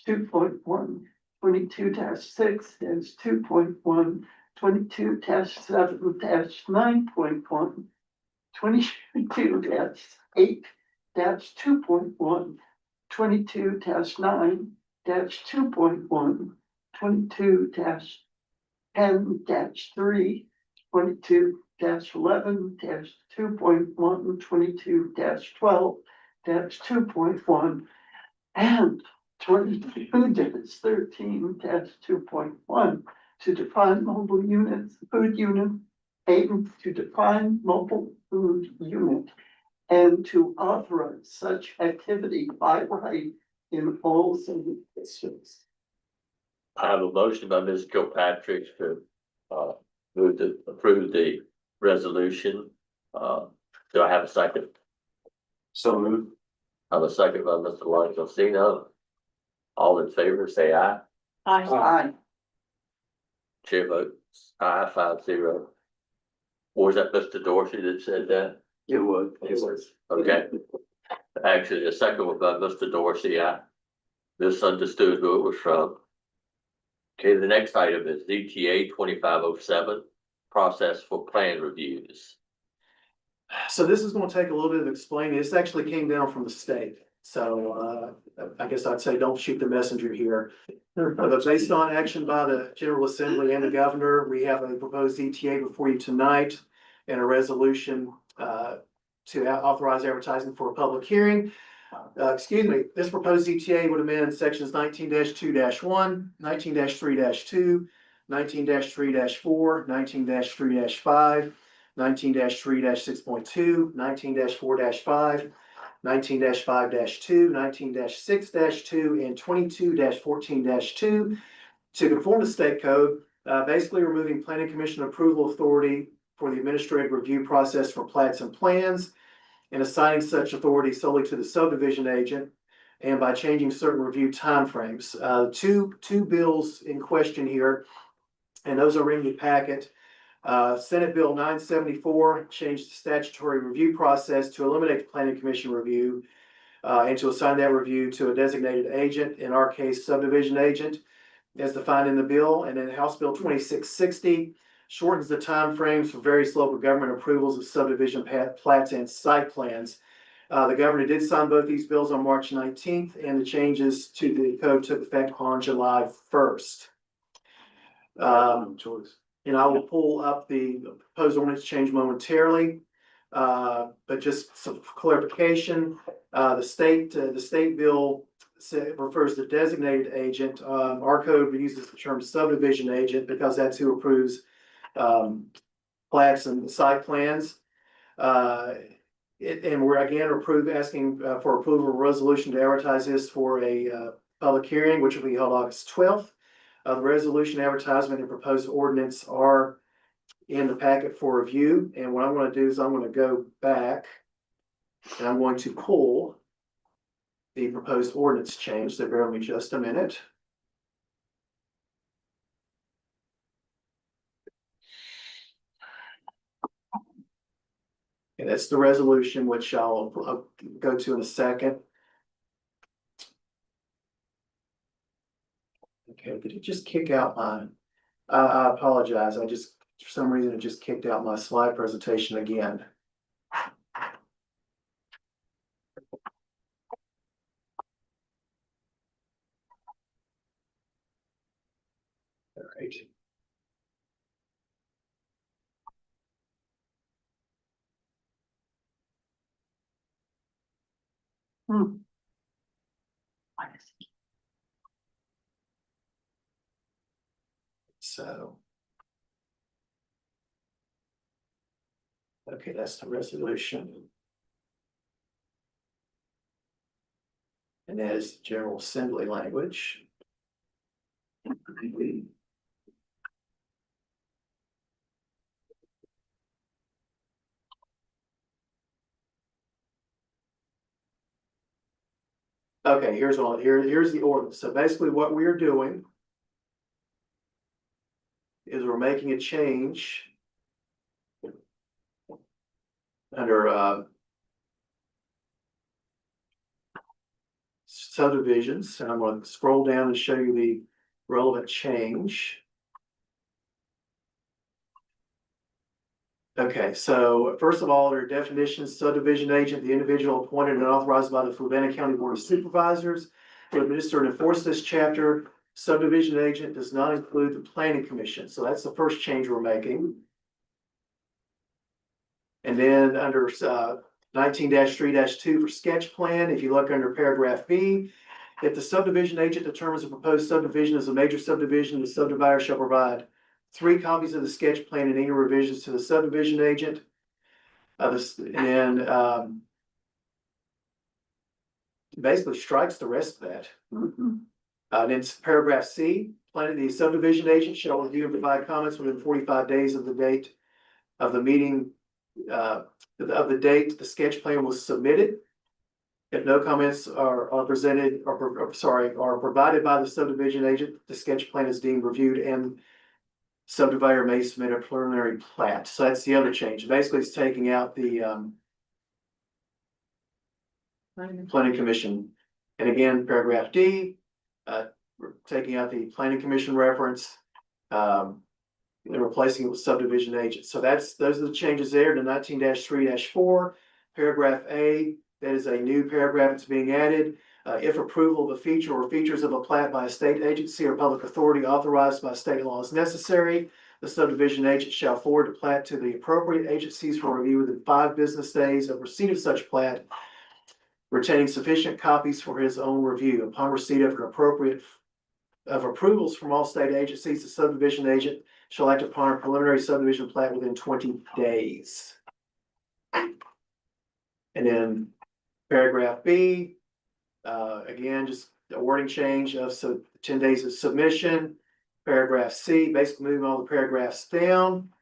2.1, 22-6, 2.1, 22-7, 9.1, 22-8, 2.1, 22-9, 2.1, 22-10-3, 22-11, 2.1, 22-12, 2.1, and 22-13, 2.1 to define mobile units, food unit, aim to define mobile food unit and to authorize such activity by right in all city districts. I have a motion by Ms. Kilpatrick to, move to approve the resolution. Do I have a second? So moved. I have a second by Mr. Longfellow. All in favor, say aye. Aye. Chair votes aye, 5-0. Or was that Mr. Dorsey that said that? It would. Okay. Actually, the second was by Mr. Dorsey. I misunderstood who it was from. Okay, the next item is ZTA 2507, process for plan reviews. So this is gonna take a little bit of explaining. This actually came down from the state. So, I guess I'd say don't shoot the messenger here. But based on action by the General Assembly and the governor, we have a proposed ETA before you tonight and a resolution, to authorize advertising for a public hearing. This proposed ETA would amend sections 19-2-1, 19-3-2, 19-3-4, 19-3-5, 19-3-6.2, 19-4-5, 19-5-2, 19-6-2, and 22-14-2 to conform to state code, basically removing planning commission approval authority for the administrative review process for plats and plans and assigning such authority solely to the subdivision agent, and by changing certain review timeframes. Two bills in question here, and those are in the packet. Senate Bill 974 changed the statutory review process to eliminate the planning commission review and to assign that review to a designated agent, in our case subdivision agent, as defined in the bill. And then House Bill 2660 shortens the timeframes for various local government approvals of subdivision plats and site plans. The governor did sign both these bills on March 19th, and the changes to the code took effect on July 1st. And I will pull up the proposed ordinance change momentarily. But just some clarification, the state bill refers to designated agent. Our code uses the term subdivision agent because that's who approves plats and site plans. And we're again asking for approval of a resolution to advertise this for a public hearing, which will be held August 12th. The resolution, advertisement, and proposed ordinance are in the packet for review. And what I'm going to do is I'm going to go back and I'm going to pull the proposed ordinance change. So bear with me just a minute. And that's the resolution, which I'll go to in a second. Okay, did it just kick out my, I apologize. For some reason, it just kicked out my slide presentation again. All right. So. Okay, that's the resolution. And that is the General Assembly language. Okay, here's the ordinance. So basically what we're doing is we're making a change under subdivisions, and I'm going to scroll down and show you the relevant change. Okay, so first of all, there are definitions: subdivision agent, the individual appointed and authorized by the Fluvanna County Board of Supervisors to administer and enforce this chapter. Subdivision agent does not include the planning commission. So that's the first change we're making. And then under 19-3-2 for sketch plan, if you look under paragraph B, if the subdivision agent determines a proposed subdivision is a major subdivision, the subdivider shall provide 3 copies of the sketch plan and any revisions to the subdivision agent. Basically strikes the rest of that. Mhm. And it's paragraph C, the subdivision agent shall review and provide comments within 45 days of the date of the meeting, of the date the sketch plan was submitted. If no comments are presented, are provided by the subdivision agent, the sketch plan is deemed reviewed and subdivider may submit a preliminary plat. So that's the other change. Basically, it's taking out the planning commission. And again, paragraph D, we're taking out the planning commission reference, and replacing it with subdivision agent. So those are the changes there to 19-3-4, paragraph A. That is a new paragraph that's being added. If approval of a feature or features of a plat by a state agency or public authority authorized by state law is necessary, the subdivision agent shall forward the plat to the appropriate agencies for review within 5 business days of receipt of such plat, retaining sufficient copies for his own review. Upon receipt of approvals from all state agencies, the subdivision agent shall act upon a preliminary subdivision plat within 20 days. And then paragraph B, again, just a wording change of 10 days of submission. Paragraph C, basically moving all the paragraphs down,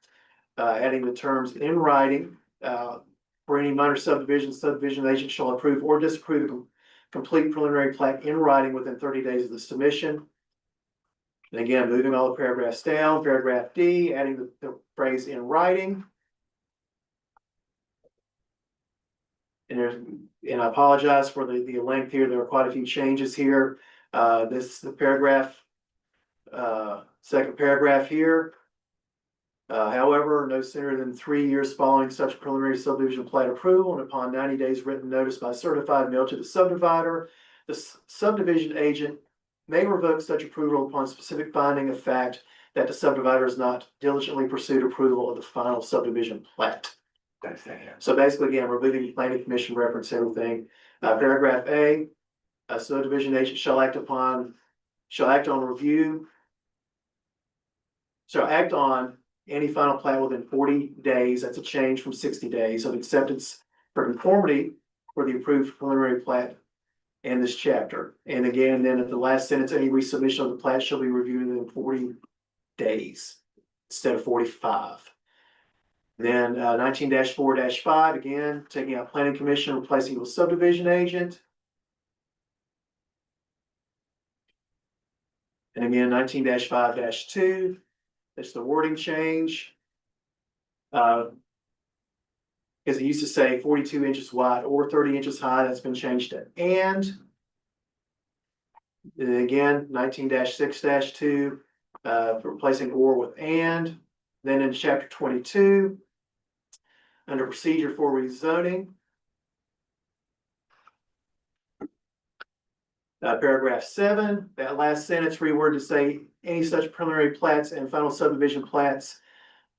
adding the terms in writing. For any minor subdivision, subdivision agent shall approve or disapprove a complete preliminary plat in writing within 30 days of the submission. And again, moving all the paragraphs down, paragraph D, adding the phrase in writing. And I apologize for the length here. There are quite a few changes here. This is the paragraph, second paragraph here. However, no sooner than 3 years following such preliminary subdivision plat approval and upon 90 days written notice by certified mail to the subdivider, the subdivision agent may revoke such approval upon specific finding of fact that the subdivider has not diligently pursued approval of the final subdivision plat. So basically, again, removing the planning commission reference, everything. Paragraph A, a subdivision agent shall act on any final plat within 40 days. That's a change from 60 days of acceptance for conformity for the approved preliminary plat in this chapter. And again, then at the last sentence, any resubmission of the plat shall be reviewed within 40 days instead of 45. Then 19-4-5, again, taking out planning commission, replacing it with subdivision agent. And again, 19-5-2, that's the wording change. Because it used to say 42 inches wide or 30 inches high, that's been changed to and. And again, 19-6-2, replacing or with and. Then in chapter 22, under procedure for rezoning. Paragraph 7, that last sentence reworded to say any such preliminary plats and final subdivision plats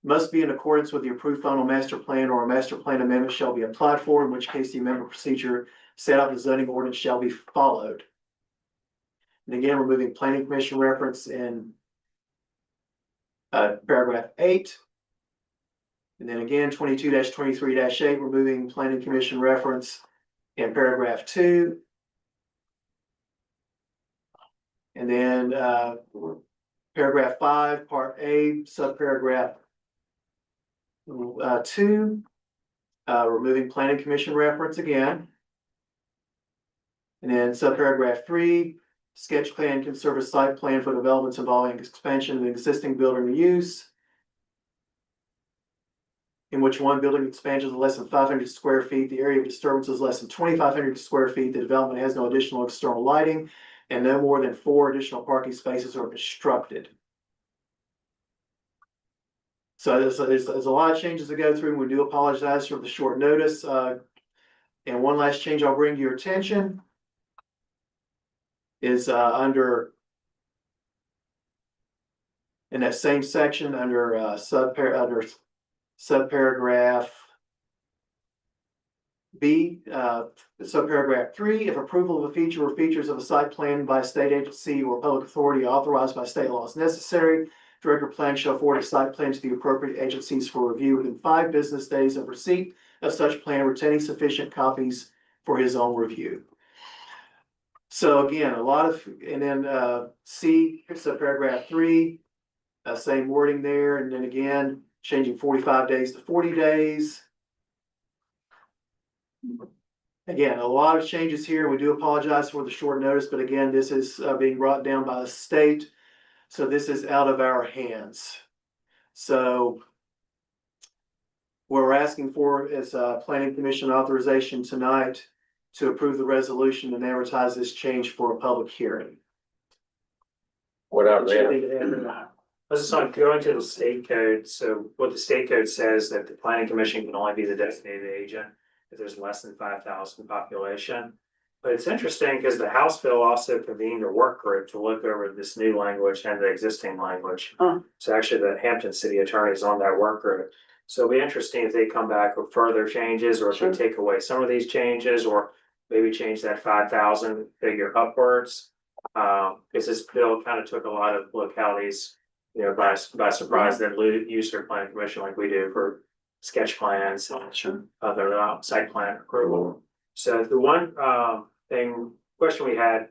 must be in accordance with the approved final master plan, or a master plan amendment shall be applied for, in which case the amendment procedure set out in the zoning ordinance shall be followed. And again, removing planning commission reference in paragraph 8. And then again, 22-23-8, removing planning commission reference in paragraph 2. And then paragraph 5, part A, subparagraph 2, removing planning commission reference again. And then subparagraph 3, sketch plan can serve as site plan for developments involving expansion of an existing building use, in which one building expansion is less than 500 square feet, the area of disturbance is less than 2,500 square feet, the development has no additional external lighting, and no more than 4 additional parking spaces are constructed. So there's a lot of changes to go through. We do apologize for the short notice. And one last change I'll bring to your attention is under in that same section under subparagraph B, subparagraph 3, if approval of a feature or features of a site plan by a state agency or public authority authorized by state law is necessary, Director of Plan shall forward a site plan to the appropriate agencies for review within 5 business days of receipt of such plan, retaining sufficient copies for his own review. So again, a lot of, and then C, so paragraph 3, same wording there, and then again, changing 45 days to 40 days. Again, a lot of changes here. We do apologize for the short notice, but again, this is being brought down by the state. So this is out of our hands. So what we're asking for is planning commission authorization tonight to approve the resolution and advertise this change for a public hearing. Without that. This is on going to the state code, so what the state code says that the planning commission can only be the designated agent if there's less than 5,000 population. But it's interesting because the House bill also convened a work group to look over this new language and the existing language. So actually the Hampton city attorney is on that work group. So it'll be interesting if they come back with further changes, or if they take away some of these changes, or maybe change that 5,000 figure upwards. Because this bill kind of took a lot of localities, you know, by surprise, that use their planning commission like we do for sketch plans and other site plan approval. So the one question we had,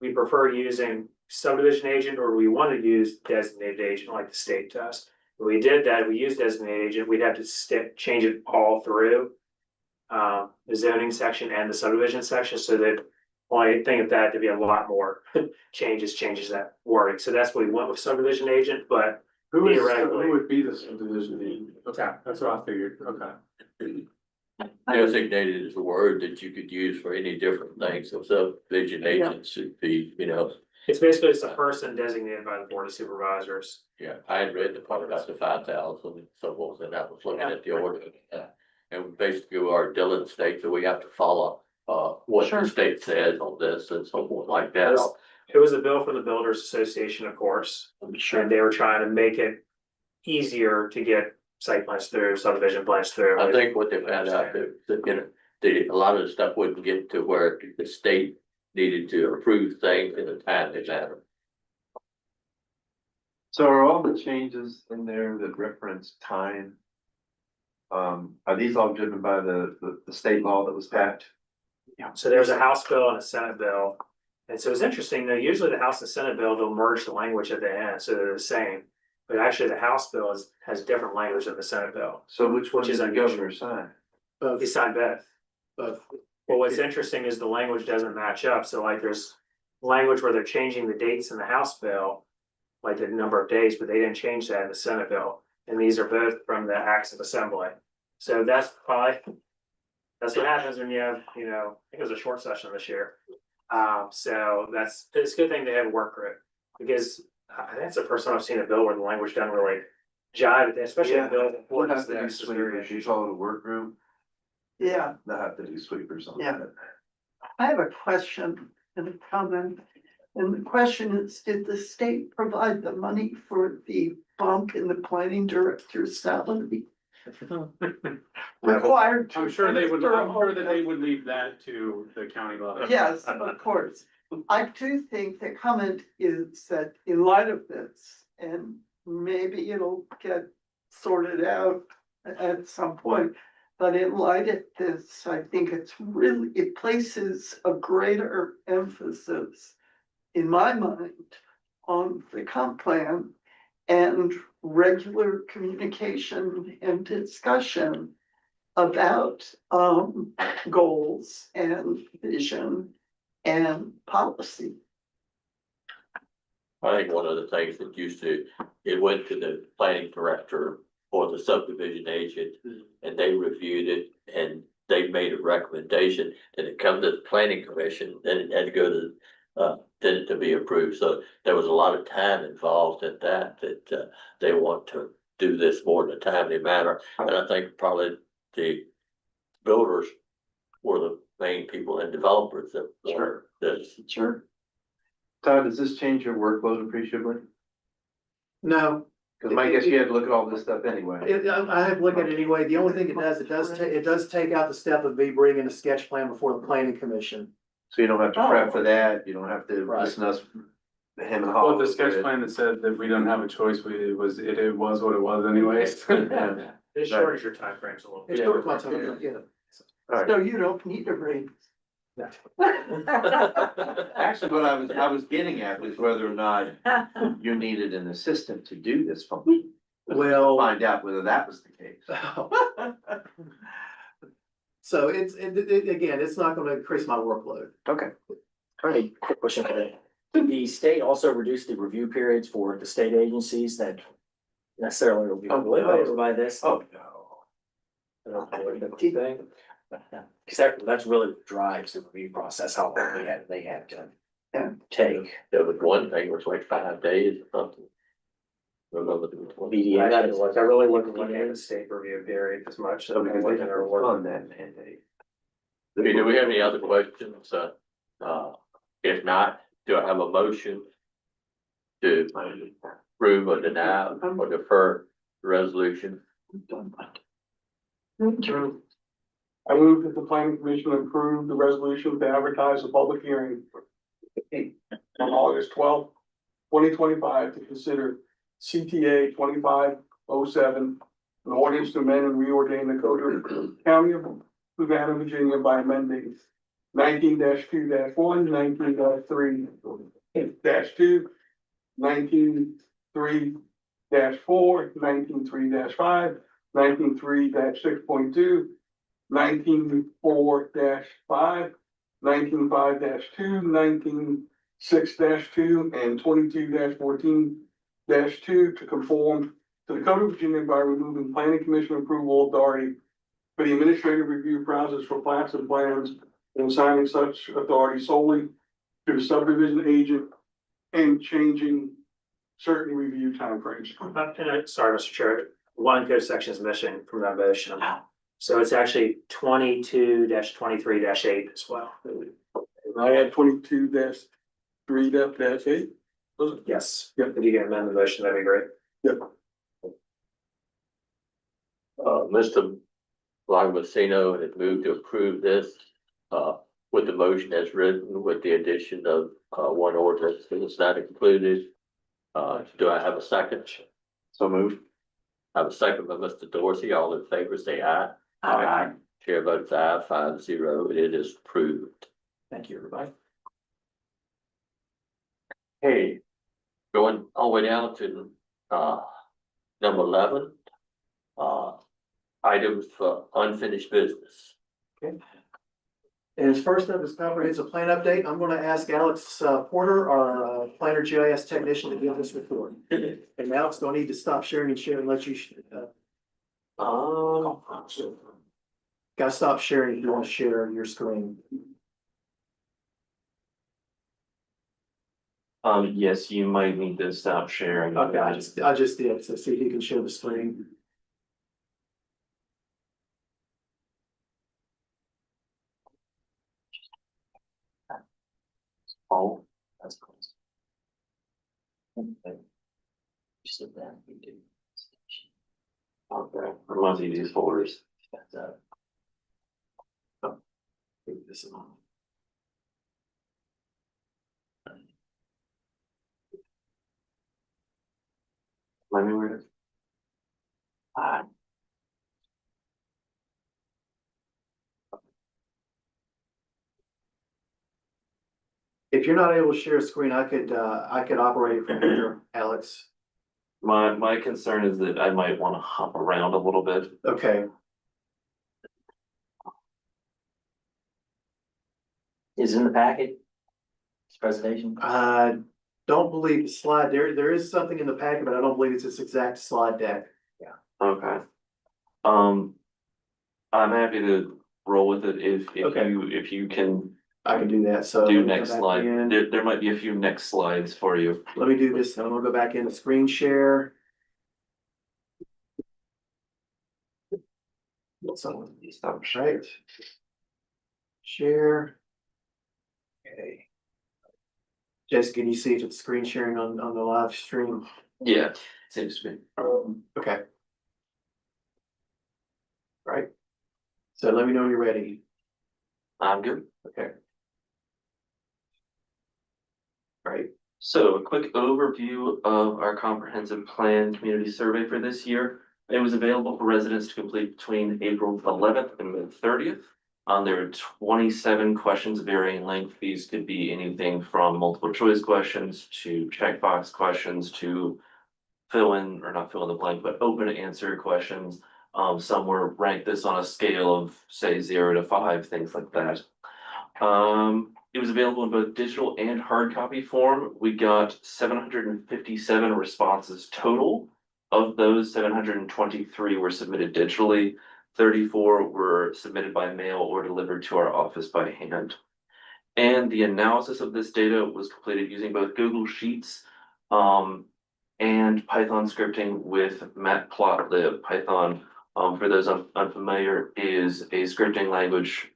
we prefer using subdivision agent, or we want to use designated agent like the state does. If we did that, we use designated agent, we'd have to change it all through the zoning section and the subdivision section, so that only thing of that, there'd be a lot more changes that wording. So that's what we went with subdivision agent, but Who theoretically. would be the subdivision agent? Okay, that's what I figured, okay. Designated is a word that you could use for any different things, so subdivision agents should be, you know. It's basically just a person designated by the board of supervisors. Yeah, I had read the part about the 5,000 and so forth, and I was looking at the order. And basically our Dillon state, so we have to follow what the state says on this and so forth like that. It was a bill from the Builders Association, of course, and they were trying to make it easier to get site plans through, subdivision plans through. I think what they found out that, you know, a lot of the stuff wouldn't get to where the state needed to approve things in a timely manner. So are all the changes in there that reference time? Are these all driven by the state law that was passed? So there's a House bill and a Senate bill. And so it's interesting, though, usually the House and Senate bill, they'll merge the language at the end, so they're the same. But actually, the House bill has different language than the Senate bill. So which one Which is does the unusual. governor sign? Both, He signed both. both. Well, what's interesting is the language doesn't match up, so like there's language where they're changing the dates in the House bill, like the number of days, but they didn't change that in the Senate bill. And these are both from the Acts of Assembly. So that's what happens when you have, you know, I think it was a short session this year. So it's a good thing they have a work group, because I think it's the first time I've seen a bill where the language doesn't really jive, especially a bill. We'll have to do sweepers, you call it a workroom, Yeah, they'll have to do sweepers on Yeah. that. I have a question and a comment. And the question is, did the state provide the money for the bump in the planning director's salary? Required to. I'm sure that they would leave that to the county level. Yes, of course. I do think the comment is that in light of this, and maybe it'll get sorted out at some point. But in light of this, I think it places a greater emphasis, in my mind, on the comp plan and regular communication and discussion about goals and vision and policy. I think one of the things that it went to the planning director or the subdivision agent, and they reviewed it, and they made a recommendation, and it come to the planning commission, then it had to go to then to be approved. So there was a lot of time involved in that they want to do this more in a timely manner. And I think probably the builders were the main people and developers that wanted this. Sure. Todd, does this change your workload appreciably? No, Cause my guess you had to look at all this stuff anyway. I have to look at it anyway. The only thing it does take out the step of me bringing a sketch plan before the planning commission. So you don't have to prep for that, you don't have to Right. listen to us him and Well, Hall. the sketch plan that said that we don't have a choice, it was what it was anyways. It shortens your timeframes a little It's bit. short my time, yeah. So you don't need a raise. Actually, what I was getting at was whether or not you needed an assistant to do this function. Well. Find out whether that was the case. So again, it's not gonna increase my workload. Okay. Hey, quick question today. Did the state also reduce the review periods for the state agencies that necessarily will be Oh, limited by this? Oh, I don't know what the thing. Cause that's really what drives the review process, how long they had to take. There was one thing, it was like 5 days or something. Remember the BDA. I really wasn't looking at the state review period as much, so because they never work. on that mandate. Okay, do we have any other questions? If not, do I have a motion to approve or deny or defer the resolution? I move that the planning commission approve the resolution to advertise a public hearing on August 12th, 2025, to consider CTA 2507, an ordinance to amend and reordain the code of the County of Savannah, Virginia by amending 19-2-1, 19-3-2, 19-3-4, 19-3-5, 19-3-6.2, 19-4-5, 19-5-2, 19-6-2, and 22-14-2 to conform to the Code of Virginia by removing planning commission approval authority for the administrative review process for plats and plans and assigning such authority solely to the subdivision agent and changing certain review timeframes. Sorry, Mr. Chair, one code section is missing from that motion. So it's actually 22-23-8 as well. I had 22-3-8. Yes. Yep. If you can amend the motion, that'd be great. Mr. Lagosino has moved to approve this, with the motion as written, with the addition of, one ordinance that is not included. Do I have a second? So moved. I have a second by Mr. Dorsey. All in favor, say aye. Aye. Chair votes aye, 5-0. It is approved. Thank you, everybody. Hey, going all the way down to, number 11. Items for unfinished business. And as first up is comprehensive plan update, I'm gonna ask Alex Porter, our planner GIS technician, to give this report. And Alex, don't need to stop sharing and share and let you, gotta stop sharing if you want to share your screen. Yes, you might need to stop sharing. Okay, I just did, so see if you can share the screen. Oh, that's close. Okay. You said that we do. Okay, I must use these folders. That's This is on. Let me read it. If you're not able to share a screen, I could operate it from here, Alex. My concern is that I might wanna hop around a little bit. Okay, Is in the packet? This presentation? I don't believe the slide, there is something in the packet, but I don't believe it's this exact slide deck. Okay. I'm happy to roll with it Okay. if you can I can do that, so. do let me go next back slide. in. There might be a few next slides for you. Let me do this, I'm gonna go back into screen share. So, Stop right. Share. Okay. Jess, can you see if it's screen sharing on the live stream? Yeah, seems to be. Okay. Right. So let me know when you're ready. I'm good. Okay. Right. So a quick overview of our comprehensive plan community survey for this year. It was available for residents to complete between April 11th and May 30th. There are 27 questions of varying length. These could be anything from multiple choice questions to checkbox questions to fill in, or not fill in the blank, but open answer questions. Some were ranked this on a scale of say 0 to 5, things like that. It was available in both digital and hard copy form. We got 757 responses total. Of those, 723 were submitted digitally. 34 were submitted by mail or delivered to our office by hand. And the analysis of this data was completed using both Google Sheets and Python scripting with Matplotlib. Python, for those unfamiliar, is a scripting language,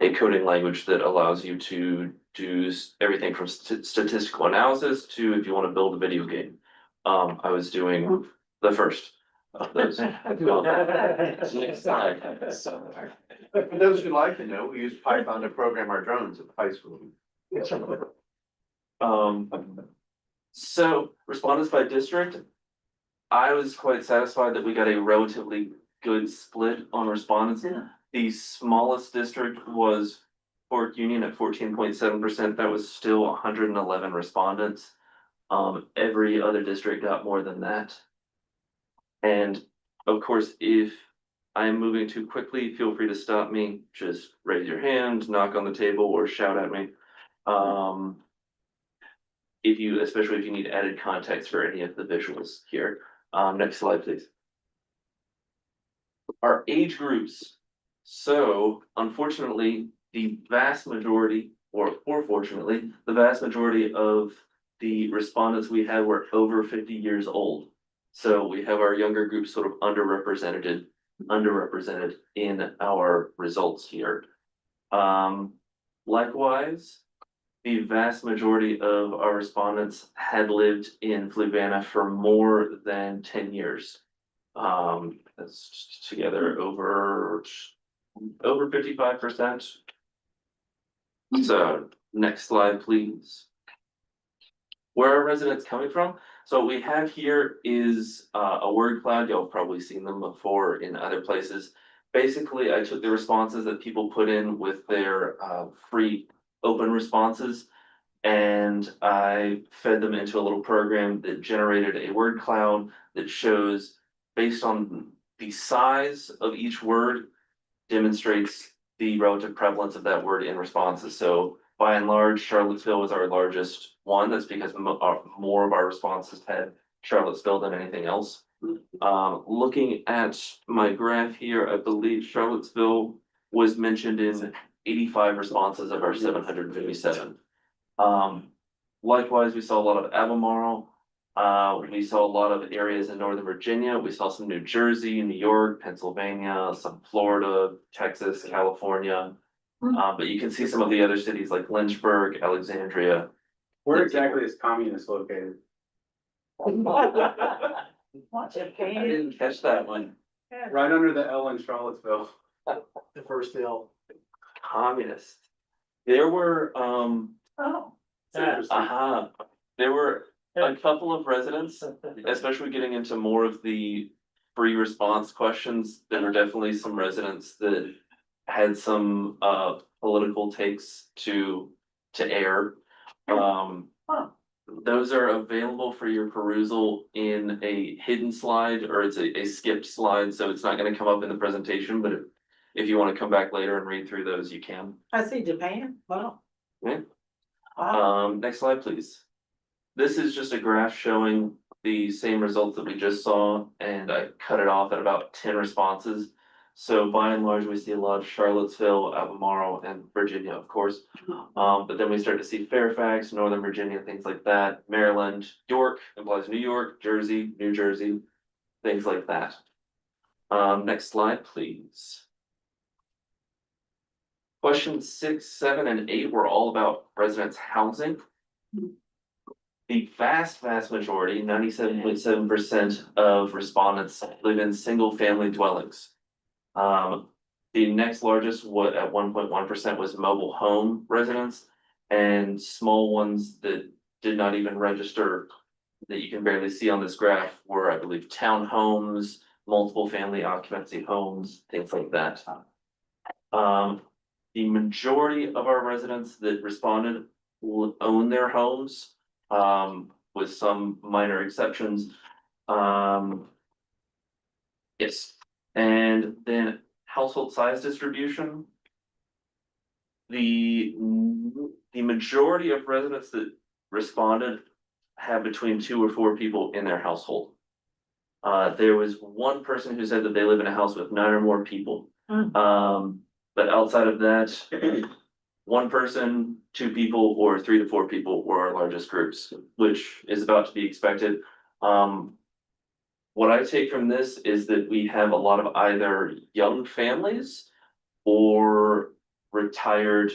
a coding language that allows you to do everything from statistical analysis to if you want to build a video game. I was doing the first of those. Next slide. For those who like to know, we use Python to program our drones at the high school. So respondents by district, I was quite satisfied that we got a relatively good split on respondents. Yeah. The smallest district was Fort Union at 14.7%. That was still 111 respondents. Every other district got more than that. And of course, if I am moving too quickly, feel free to stop me. Just raise your hand, knock on the table, or shout at me. Especially if you need added context for any of the visuals here. Next slide, please. Our age groups. So unfortunately, the vast majority, or fortunately, the vast majority of the respondents we had were over 50 years old. So we have our younger group sort of underrepresented in our results here. Likewise, the vast majority of our respondents had lived in Fluvanna for more than 10 years. That's together over 55%. So next slide, please. Where are residents coming from? So what we have here is a word cloud. Y'all have probably seen them before in other places. Basically, I took the responses that people put in with their free open responses, and I fed them into a little program that generated a word cloud that shows, based on the size of each word, demonstrates the relative prevalence of that word in responses. So by and large, Charlottesville was our largest one. That's because more of our responses had Charlottesville than anything else. Looking at my graph here, I believe Charlottesville was mentioned in 85 responses of our 757. Likewise, we saw a lot of Albemarle. We saw a lot of areas in Northern Virginia. We saw some New Jersey, New York, Pennsylvania, some Florida, Texas, California. But you can see some of the other cities like Lynchburg, Alexandria. Where exactly is Communist located? Watch it, I didn't catch that one. Right under the L in Charlottesville. The first bill. Communist. There were, Oh. there were a couple of residents, especially getting into more of the free response questions. There were definitely some residents that had some political takes to air. Those are available for your perusal in a hidden slide, or it's a skipped slide, so it's not gonna come up in the presentation, but if you wanna come back later and read through those, you can. I see Japan, wow. Yeah. Wow. Next slide, please. This is just a graph showing the same results that we just saw, and I cut it off at about 10 responses. So by and large, we see a lot of Charlottesville, Albemarle, and Virginia, of course. But then we start to see Fairfax, Northern Virginia, things like that. Maryland, York implies New York, Jersey, New Jersey, things like that. Next slide, please. Questions 6, 7, and 8 were all about residents' housing. The vast majority, 97.7% of respondents live in single-family dwellings. The next largest at 1.1% was mobile home residents, and small ones that did not even register, that you can barely see on this graph, were, I believe, townhomes, multiple family occupancy homes, things like that. The majority of our residents that responded will own their homes, with some minor exceptions. Yes, and then household size distribution. The majority of residents that responded have between 2 or 4 people in their household. There was one person who said that they live in a house with 9 or more people. But outside of that, 1 person, 2 people, or 3 to 4 people were our largest groups, which is about to be expected. What I take from this is that we have a lot of either young families or retired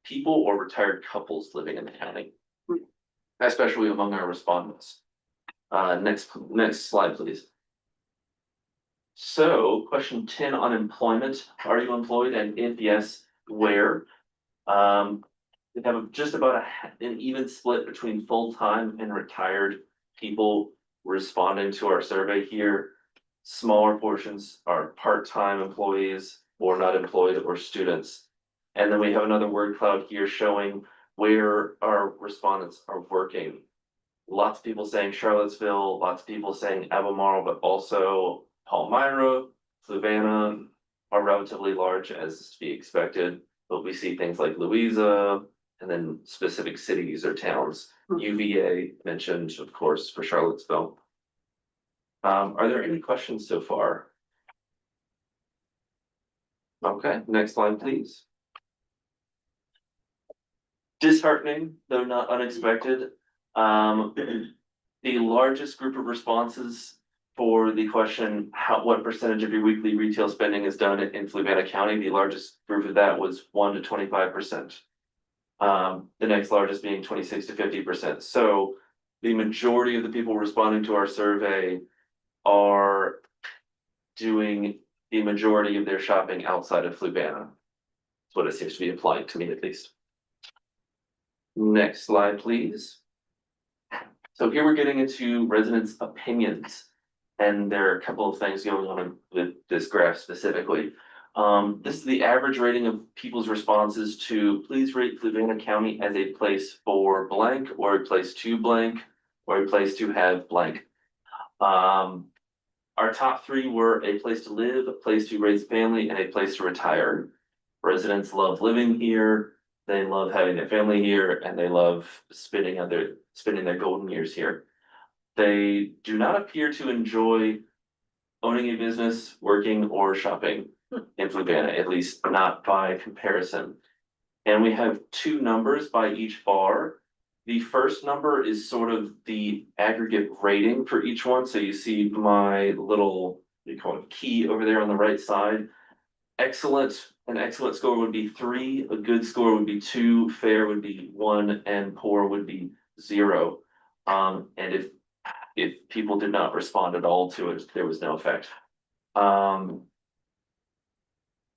people or retired couples living in the county, especially among our respondents. Next slide, please. So question 10 on employment. Are you employed, and if yes, where? We have just about an even split between full-time and retired people responding to our survey here. Smaller portions are part-time employees or not employed or students. And then we have another word cloud here showing where our respondents are working. Lots of people saying Charlottesville, lots of people saying Albemarle, but also Palmyra, Fluvanna are relatively large, as is to be expected. But we see things like Louisa and then specific cities or towns. UVA mentioned, of course, for Charlottesville. Are there any questions so far? Okay, next slide, please. Disheartening, though not unexpected. The largest group of responses for the question, what percentage of your weekly retail spending is done in Fluvanna County? The largest group of that was 1 to 25%. The next largest being 26 to 50%. So the majority of the people responding to our survey are doing the majority of their shopping outside of Fluvanna. That's what it seems to be implying to me, at least. Next slide, please. So here we're getting into residents' opinions, and there are a couple of things going on with this graph specifically. This is the average rating of people's responses to please rate Fluvanna County as a place for blank, or a place to blank, or a place to have blank. Our top 3 were a place to live, a place to raise a family, and a place to retire. Residents love living here, they love having their family here, and they love spending their golden years here. They do not appear to enjoy owning a business, working, or shopping in Fluvanna, at least not by comparison. And we have 2 numbers by each bar. The first number is sort of the aggregate rating for each one. So you see my little, you call it key over there on the right side. Excellent, an excellent score would be 3, a good score would be 2, fair would be 1, and poor would be 0. And if people did not respond at all to it, there was no effect.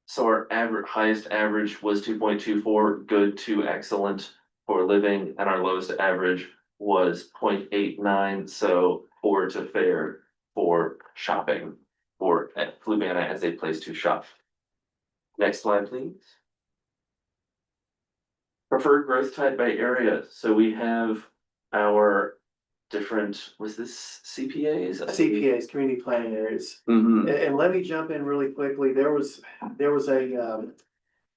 So our highest average was 2.24, good to excellent for living, and our lowest average was 0.89, so poor to fair for shopping, or at Fluvanna as a place to shop. Next slide, please. Preferred growth type by area. So we have our different, was this CPAs? CPAs, community planning areas. Mm-hmm. And let me jump in really quickly. There was a,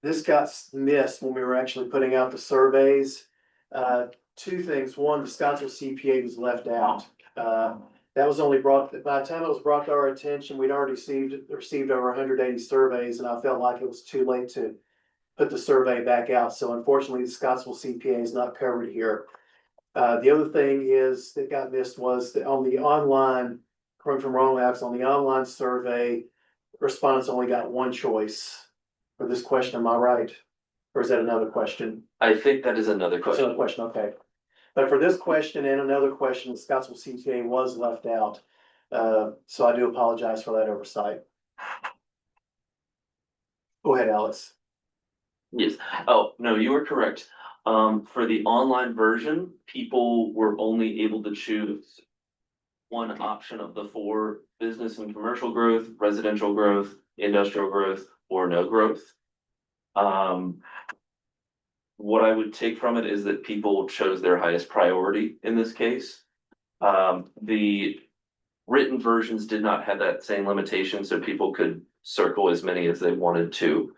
this got missed when we were actually putting out the surveys. 2 things. One, the Scottsville CPA was left out. That was only brought, by the time it was brought to our attention, we'd already received over 180 surveys, and I felt like it was too late to put the survey back out. So unfortunately, the Scottsville CPA is not covered here. The other thing is that got missed was that on the online, according from Wrong Labs, on the online survey, respondents only got 1 choice for this question. Am I right? Or is that another question? I think that is another That's question. another question, okay. But for this question and another question, the Scottsville CPA was left out. So I do apologize for that oversight. Go ahead, Alex. Yes. Oh, no, you are correct. For the online version, people were only able to choose one option of the four: business and commercial growth, residential growth, industrial growth, or no growth. What I would take from it is that people chose their highest priority in this case. The written versions did not have that same limitation, so people could circle as many as they wanted to.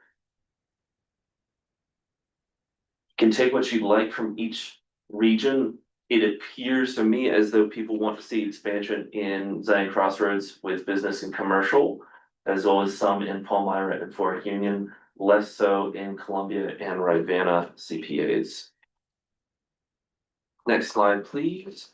Can take what you like from each region. It appears to me as though people want to see expansion in Zion Crossroads with business and commercial, as well as some in Palmyra and Fort Union, less so in Columbia and Rivanna CPAs. Next slide, please.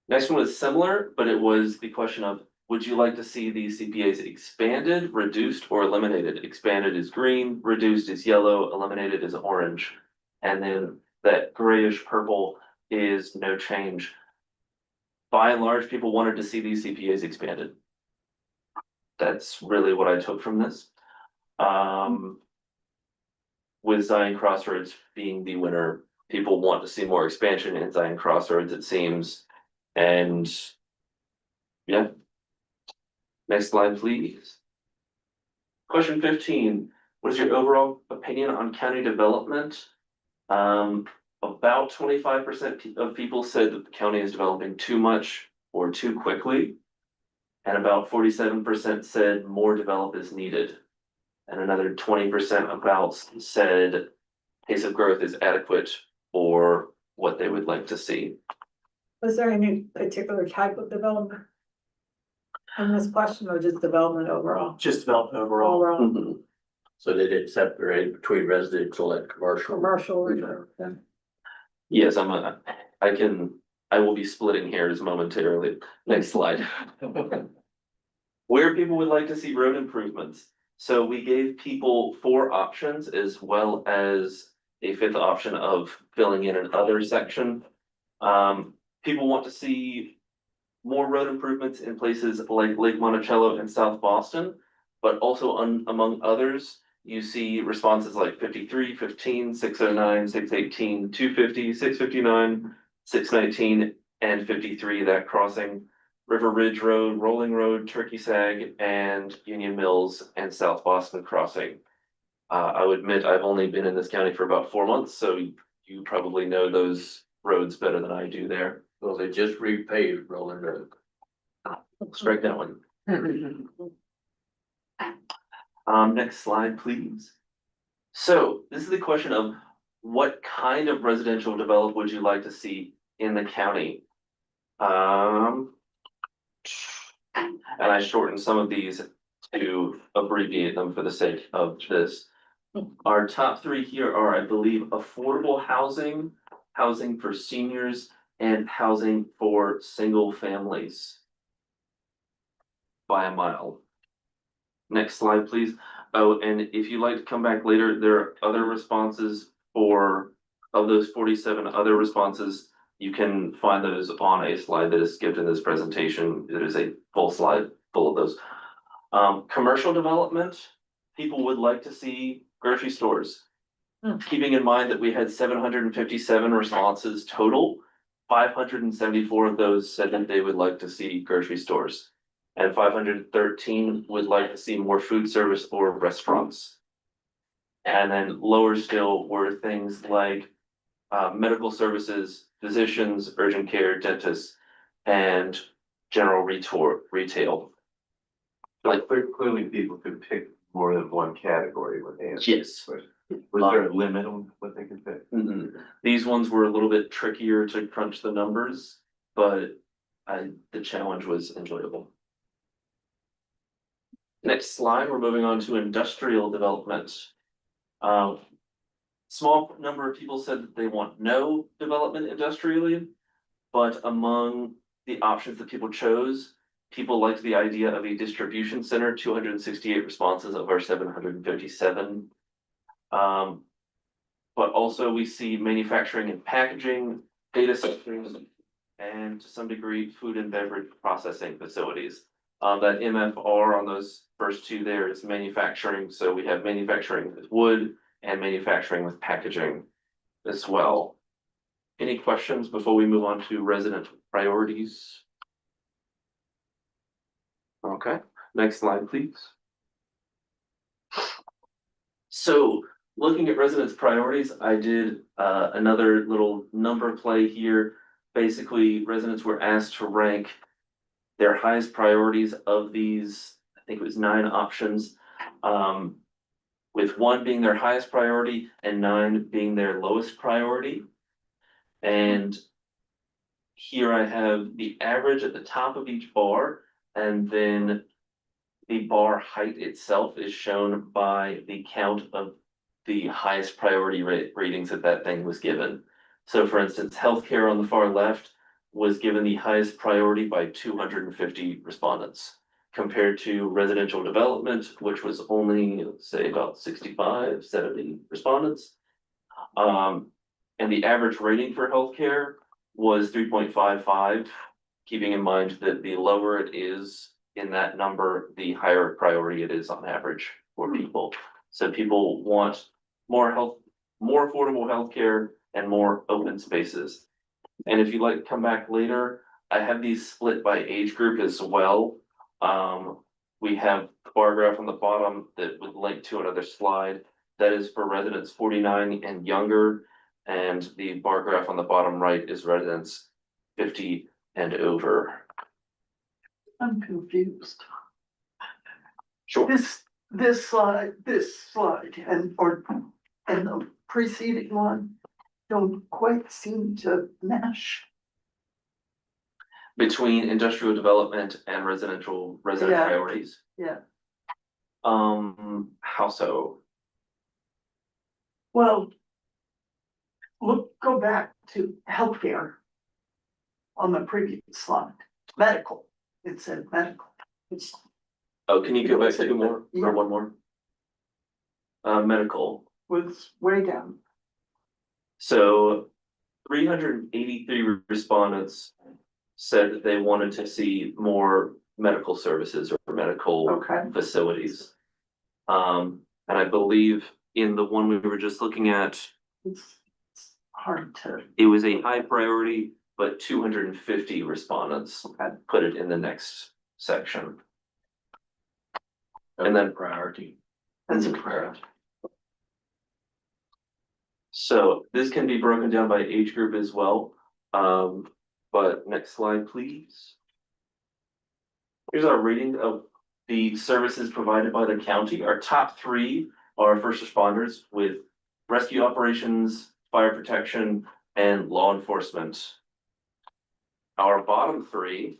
Next one was similar, but it was the question of, would you like to see these CPAs expanded, reduced, or eliminated? Expanded is green, reduced is yellow, eliminated is orange. And then that grayish purple is no change. By and large, people wanted to see these CPAs expanded. That's really what I took from this. With Zion Crossroads being the winner, people want to see more expansion in Zion Crossroads, it seems. And yeah. Next slide, please. Question 15. What is your overall opinion on county development? About 25% of people said that the county is developing too much or too quickly. And about 47% said more develop is needed. And another 20% about said pace of growth is adequate or what they would like to see. Was there any particular type of development in this question, or just development overall? Just development overall. Overall, Mhm. So they didn't separate between residential and commercial. commercial, or Yes, I will be splitting hairs momentarily. Next slide. Where people would like to see road improvements. So we gave people 4 options as well as a 5th option of filling in an other section. People want to see more road improvements in places like Lake Monticello and South Boston, but also among others, you see responses like 53, 15, 609, 618, 250, 659, 619, and 53, that crossing River Ridge Road, Rolling Road, Turkey Sag, and Union Mills and South Boston crossing. I would admit I've only been in this county for about 4 months, so you probably know those roads better than I do there. Well, they just repaved Rolling Road. Strike that one. Next slide, please. So this is the question of what kind of residential development would you like to see in the county? And I shortened some of these to abbreviate them for the sake of this. Our top 3 here are, I believe, affordable housing, housing for seniors, and housing for single families. By a mile. Next slide, please. Oh, and if you'd like to come back later, there are other responses of those 47 other responses. You can find those on a slide that is skipped in this presentation. There is a full slide full of those. Commercial development, people would like to see grocery stores. Keeping in mind that we had 757 responses total, 574 of those said that they would like to see grocery stores. And 513 would like to see more food service or restaurants. And then lower still were things like medical services, physicians, urgent care, dentists, and general retail. Like clearly people could pick more than one category when they answer. Yes. Was there a limit on what they could pick? These ones were a little bit trickier to crunch the numbers, but the challenge was enjoyable. Next slide, we're moving on to industrial development. Small number of people said that they want no development industrially, but among the options that people chose, people liked the idea of a distribution center, 268 responses of our 757. But also we see manufacturing and packaging, data centers, and to some degree, food and beverage processing facilities. That MFR on those first 2 there is manufacturing. So we have manufacturing with wood and manufacturing with packaging. as well. Any questions before we move on to resident priorities? Okay, next slide, please. So looking at residents' priorities, I did another little number play here. Basically, residents were asked to rank their highest priorities of these, I think it was 9 options. With 1 being their highest priority and 9 being their lowest priority. And here I have the average at the top of each bar, and then the bar height itself is shown by the count of the highest priority ratings that thing was given. So for instance, healthcare on the far left was given the highest priority by 250 respondents, compared to residential development, which was only, let's say, about 65, 70 respondents. And the average rating for healthcare was 3.55, keeping in mind that the lower it is in that number, the higher priority it is on average for people. So people want more affordable healthcare and more open spaces. And if you'd like to come back later, I have these split by age group as well. We have the bar graph on the bottom that would link to another slide. That is for residents 49 and younger. And the bar graph on the bottom right is residents 50 and over. I'm confused. Sure. This slide, and the preceding one don't quite seem to mesh. Between industrial development and resident Yeah. priorities. Yeah. How so? Well, go back to healthcare on the previous slide. Medical, it said medical. It's Oh, can you go back Yeah. 2 more or 1 more? Medical. was way down. So 383 respondents said that they wanted to see more medical services or medical Okay. facilities. And I believe in the one we were just looking at, It's hard to. it was a high priority, but 250 respondents put it in the next section. And then priority. That's a priority. So this can be broken down by age group as well. But next slide, please. Here's our rating of the services provided by the county. Our top 3 are first responders with rescue operations, fire protection, and law enforcement. Our bottom 3,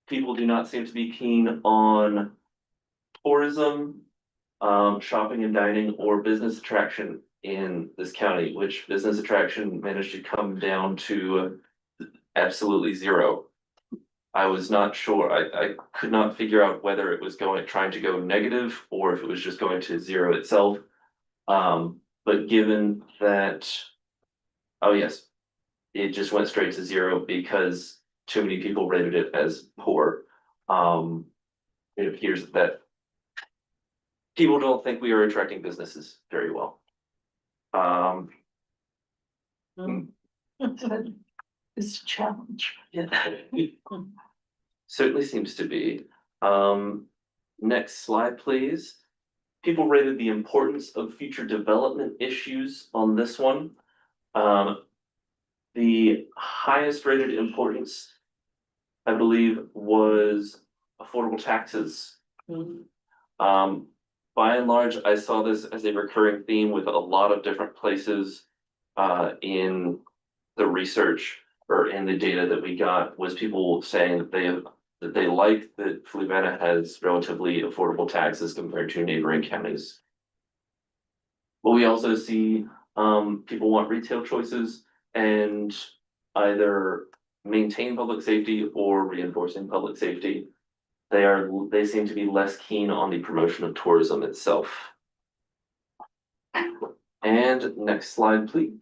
people do not seem to be keen on tourism, shopping and dining, or business attraction in this county, which business attraction managed to come down to absolutely 0. I was not sure, I could not figure out whether it was trying to go negative or if it was just going to 0 itself. But given that, oh yes, it just went straight to 0 because too many people rated it as poor. It appears that people don't think we are attracting businesses very well. It's a challenge. Certainly seems to be. Next slide, please. People rated the importance of future development issues on this one. The highest rated importance, I believe, was affordable taxes. By and large, I saw this as a recurring theme with a lot of different places in the research or in the data that we got, was people saying that they like that Fluvanna has relatively affordable taxes compared to neighboring counties. But we also see people want retail choices and either maintain public safety or reinforcing public safety. They seem to be less keen on the promotion of tourism itself. And next slide, please.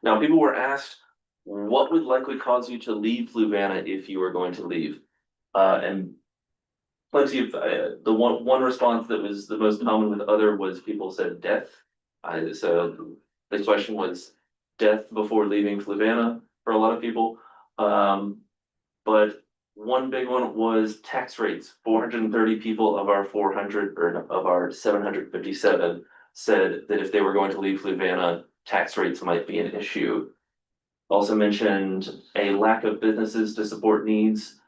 Now, people were asked, what would likely cause you to leave Fluvanna if you were going to leave? And plenty of, the one response that was the most common with other was people said death. So the question was death before leaving Fluvanna for a lot of people. But one big one was tax rates. 430 people of our 400 or of our 757 said that if they were going to leave Fluvanna, tax rates might be an issue. Also mentioned a lack of businesses to support needs,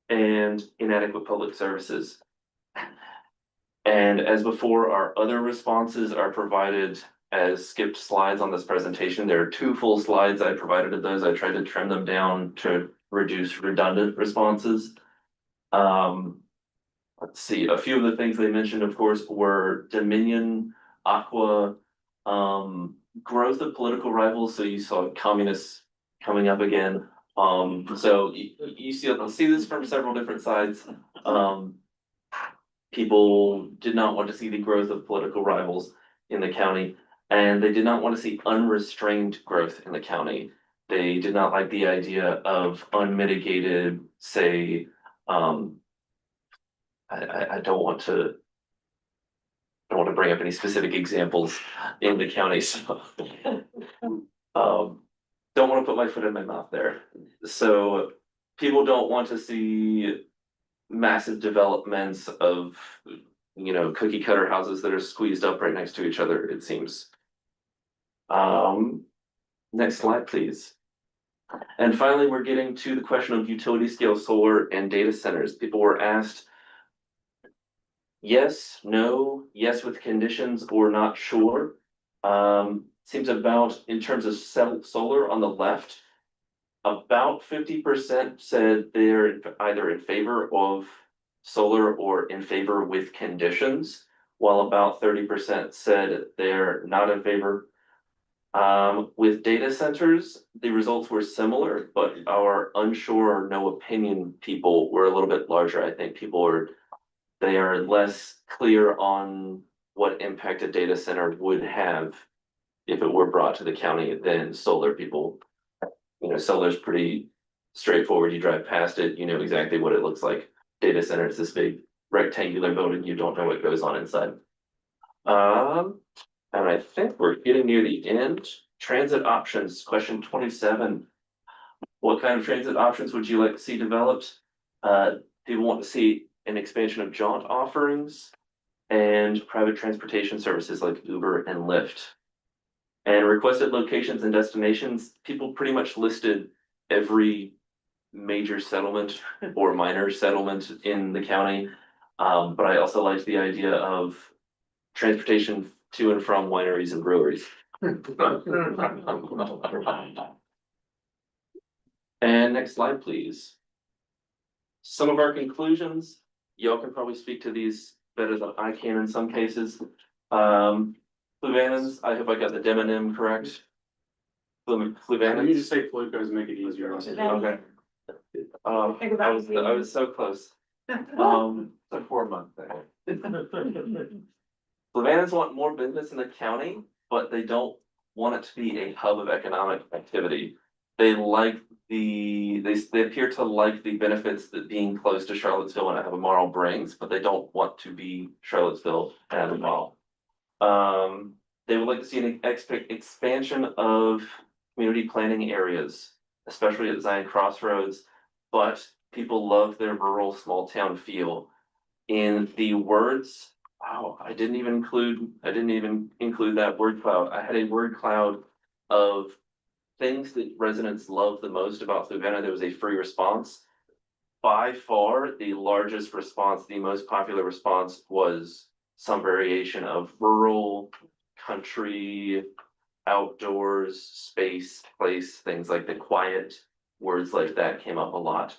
and inadequate public services. And as before, our other responses are provided as skipped slides on this presentation. There are 2 full slides I provided of those. I tried to trim them down to reduce redundant responses. Let's see, a few of the things they mentioned, of course, were Dominion, Aqua, growth of political rivals. So you saw communists coming up again. So you see this from several different sides. People did not want to see the growth of political rivals in the county, and they did not want to see unrestrained growth in the county. They did not like the idea of unmitigated, say, I don't want to bring up any specific examples in the county, so don't want to put my foot in my mouth there. So people don't want to see massive developments of, cookie cutter houses that are squeezed up right next to each other, it seems. Next slide, please. And finally, we're getting to the question of utility scale solar and data centers. People were asked yes, no, yes with conditions, or not sure. Seems about, in terms of solar on the left, about 50% said they're either in favor of solar or in favor with conditions, while about 30% said they're not in favor. With data centers, the results were similar, but our unsure or no opinion people were a little bit larger. I think they are less clear on what impact a data center would have if it were brought to the county than solar people. Solar's pretty straightforward. You drive past it, you know exactly what it looks like. Data center is this big rectangular building, you don't know what goes on inside. And I think we're getting near the end. Transit options, question 27. What kind of transit options would you like to see developed? People want to see an expansion of jaunt offerings and private transportation services like Uber and Lyft. And requested locations and destinations, people pretty much listed every major settlement or minor settlement in the county. But I also liked the idea of transportation to and from wineries and breweries. And next slide, please. Some of our conclusions, y'all can probably speak to these better than I can in some cases. Fluvannans, I hope I got the demonym correct. Fluvannans. You just say Flucos, make it easier. Okay. I was so close. The 4-month thing. Fluvannans want more business in the county, but they don't want it to be a hub of economic activity. They appear to like the benefits that being close to Charlottesville and Albemarle brings, but they don't want to be Charlottesville and Albemarle. They would like to see an expansion of community planning areas, especially at Zion Crossroads, but people love their rural small town feel. In the words, wow, I didn't even include that word cloud. I had a word cloud of things that residents love the most about Fluvanna. There was a free response. By far, the largest response, the most popular response was some variation of rural, country, outdoors, space, place, things like the quiet, words like that came up a lot.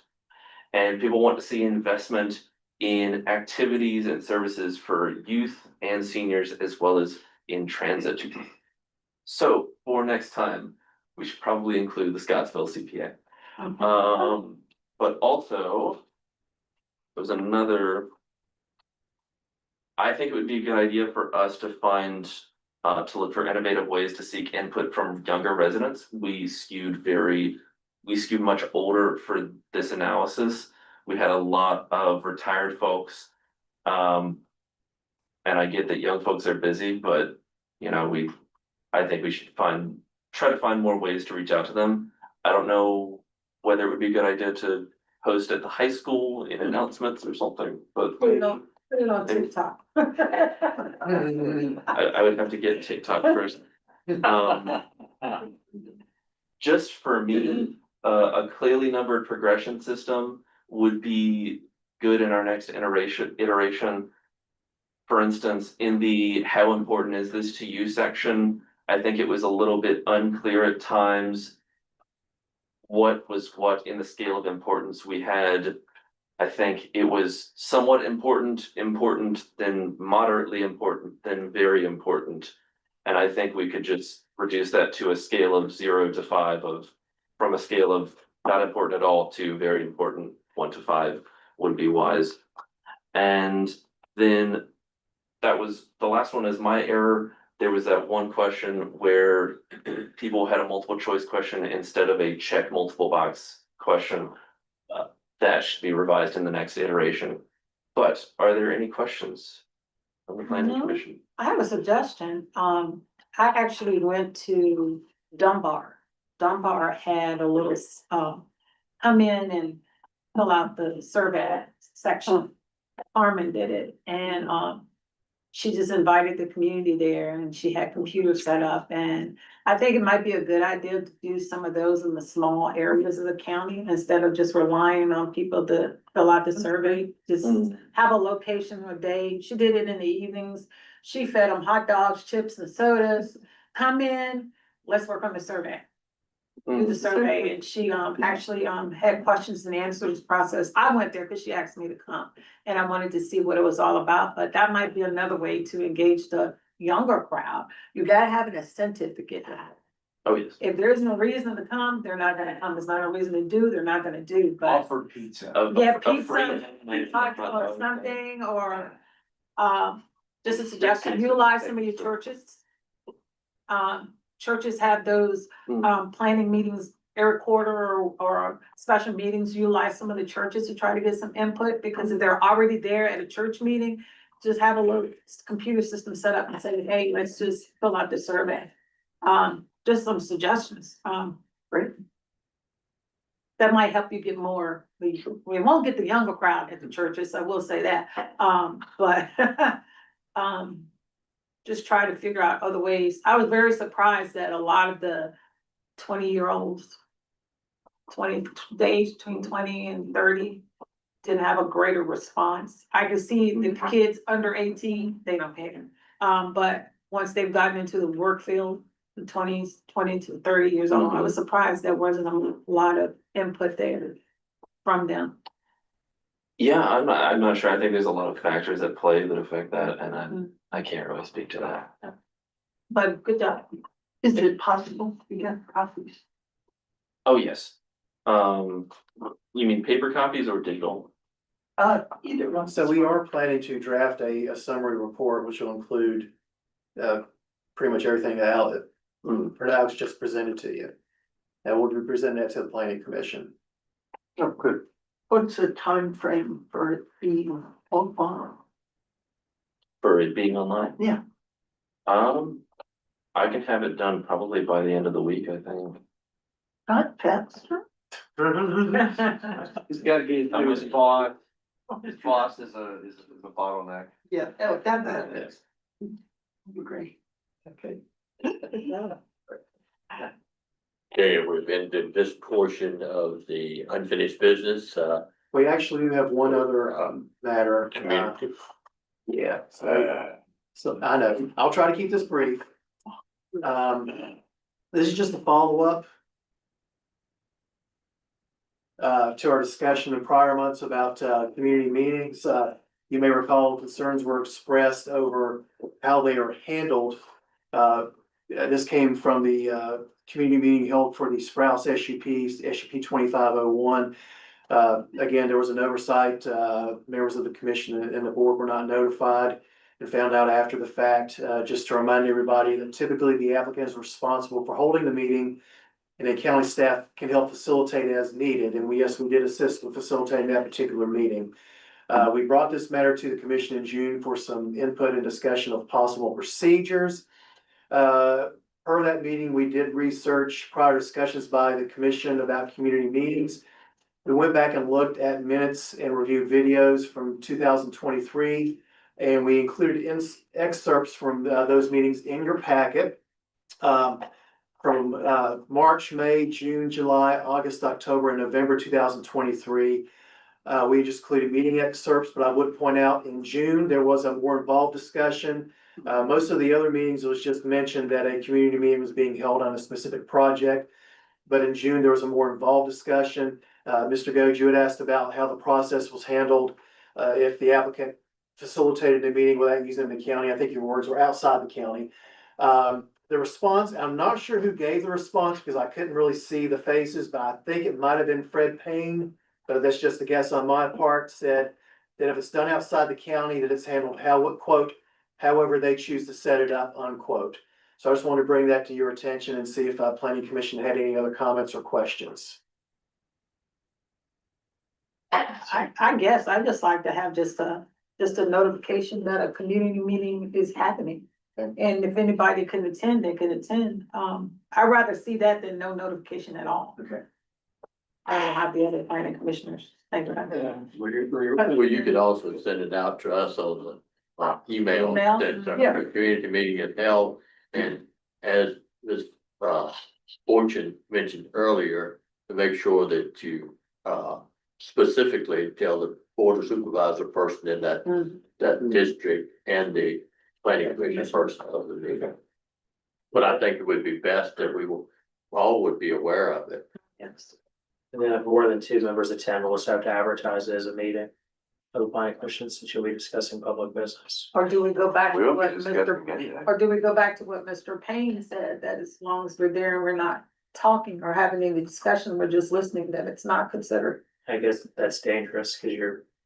And people want to see investment in activities and services for youth and seniors, as well as in transit. So for next time, we should probably include the Scottsville CPA. But also, there was another, I think it would be a good idea for us to find, to look for innovative ways to seek input from younger residents. We skewed much older for this analysis. We had a lot of retired folks. And I get that young folks are busy, but, you know, I think we should try to find more ways to reach out to them. I don't know whether it would be a good idea to post at the high school in announcements or something, but Put it on TikTok. I would have to get TikTok first. Just for me, a clearly numbered progression system would be good in our next iteration. For instance, in the how important is this to you section, I think it was a little bit unclear at times. What was what in the scale of importance we had. I think it was somewhat important, then moderately important, then very important. And I think we could just reduce that to a scale of 0 to 5 from a scale of not important at all to very important, 1 to 5 would be wise. And then that was, the last one is my error. There was that one question where people had a multiple choice question instead of a check multiple box question. That should be revised in the next iteration. But are there any questions from the planning No. commission? I have a suggestion. I actually went to Dunbar. Dunbar had a little, come in and fill out the survey section. Carmen did it, and, she just invited the community there, and she had computers set up, and I think it might be a good idea to do some of those in the small areas of the county instead of just relying on people to fill out the survey. Just have a location a day. She did it in the evenings. She fed them hot dogs, chips and sodas. Come in, let's work on the survey. Do the survey, and she actually had questions and answers process. I went there because she asked me to come, and I wanted to see what it was all about, but that might be another way to engage the younger crowd. You gotta have an incentive to get that. Oh, yes. If there's no reason to come, they're not gonna come. There's not a reason to do, they're not gonna do, but Offer pizza. yeah, A pizza, free- hot dog or something, or just a suggestion, utilize some of your churches. Churches have those planning meetings every quarter or special meetings. Utilize some of the churches to try to get some input, because if they're already there at a church meeting, just have a little computer system set up and say, hey, let's just fill out the survey. Just some suggestions. Great. That might help you get more, we won't get the younger crowd at the churches, I will say that, but just try to figure out other ways. I was very surprised that a lot of the 20-year-olds, 20 days between 20 and 30, didn't have a greater response. I could see the kids under 18, they don't care. But once they've gotten into the work field, the 20s, 20 to 30 years old, I was surprised there wasn't a lot of input there from them. Yeah, I'm not sure. I think there's a lot of factors at play that affect that, and I can't really speak to that. But good job. Is it possible to get copies? Oh, yes. You mean paper copies or digital? Either one. So we are planning to draft a summary report, which will include pretty much everything that Alex just presented to you. And we'll be presenting that to the planning commission. Oh, good. What's the time frame for it being online? For it being online? Yeah. I can have it done probably by the end of the week, I think. Not faster? He's gotta get through his boss. His boss is a bottleneck. Yeah, oh, that is. Great. Okay. Okay, we've ended this portion of the unfinished business, We actually do have one other matter. Community. Yeah, so I know, I'll try to keep this brief. This is just a follow-up to our discussion in prior months about community meetings. You may recall concerns were expressed over how they are handled. This came from the community meeting held for the Sprouse SUPs, SUP 2501. Again, there was an oversight, members of the commission and the board were not notified and found out after the fact. Just to remind everybody that typically the applicant is responsible for holding the meeting, and then county staff can help facilitate as needed. And we did assist with facilitating that particular meeting. We brought this matter to the commission in June for some input and discussion of possible procedures. Per that meeting, we did research prior discussions by the commission about community meetings. We went back and looked at minutes and reviewed videos from 2023, and we included excerpts from those meetings in your packet. From March, May, June, July, August, October, and November 2023. We just included meeting excerpts, but I would point out in June, there was a more involved discussion. Most of the other meetings, it was just mentioned that a community meeting was being held on a specific project. But in June, there was a more involved discussion. Mr. Goode, you had asked about how the process was handled. If the applicant facilitated a meeting without using the county, I think your words were outside the county. The response, I'm not sure who gave the response because I couldn't really see the faces, but I think it might have been Fred Payne. But that's just a guess on my part, said that if it's done outside the county, that it's handled quote, however they choose to set it up, unquote. So I just wanted to bring that to your attention and see if planning commission had any other comments or questions. I guess I'd just like to have just a notification that a community meeting is happening. And if anybody can attend, they can attend. I'd rather see that than no notification at all. Okay. I don't have the other planning commissioners. Thank you. Well, you could also send it out to us on the email Email? that Yeah. the community meeting is held. And as Ms. Fortune mentioned earlier, to make sure that you specifically tell the board of supervisor person in that district and the planning commission person of the meeting. But I think it would be best that we all would be aware of it. Yes. And then if more than 2 members attend, we'll just have to advertise it as a meeting for the planning commission, since you'll be discussing public business. Or do we go back to We will what be discussing it. or do we go back to what Mr. Payne said, that as long as we're there and we're not talking or having any discussion, we're just listening, that it's not considered? I guess that's dangerous because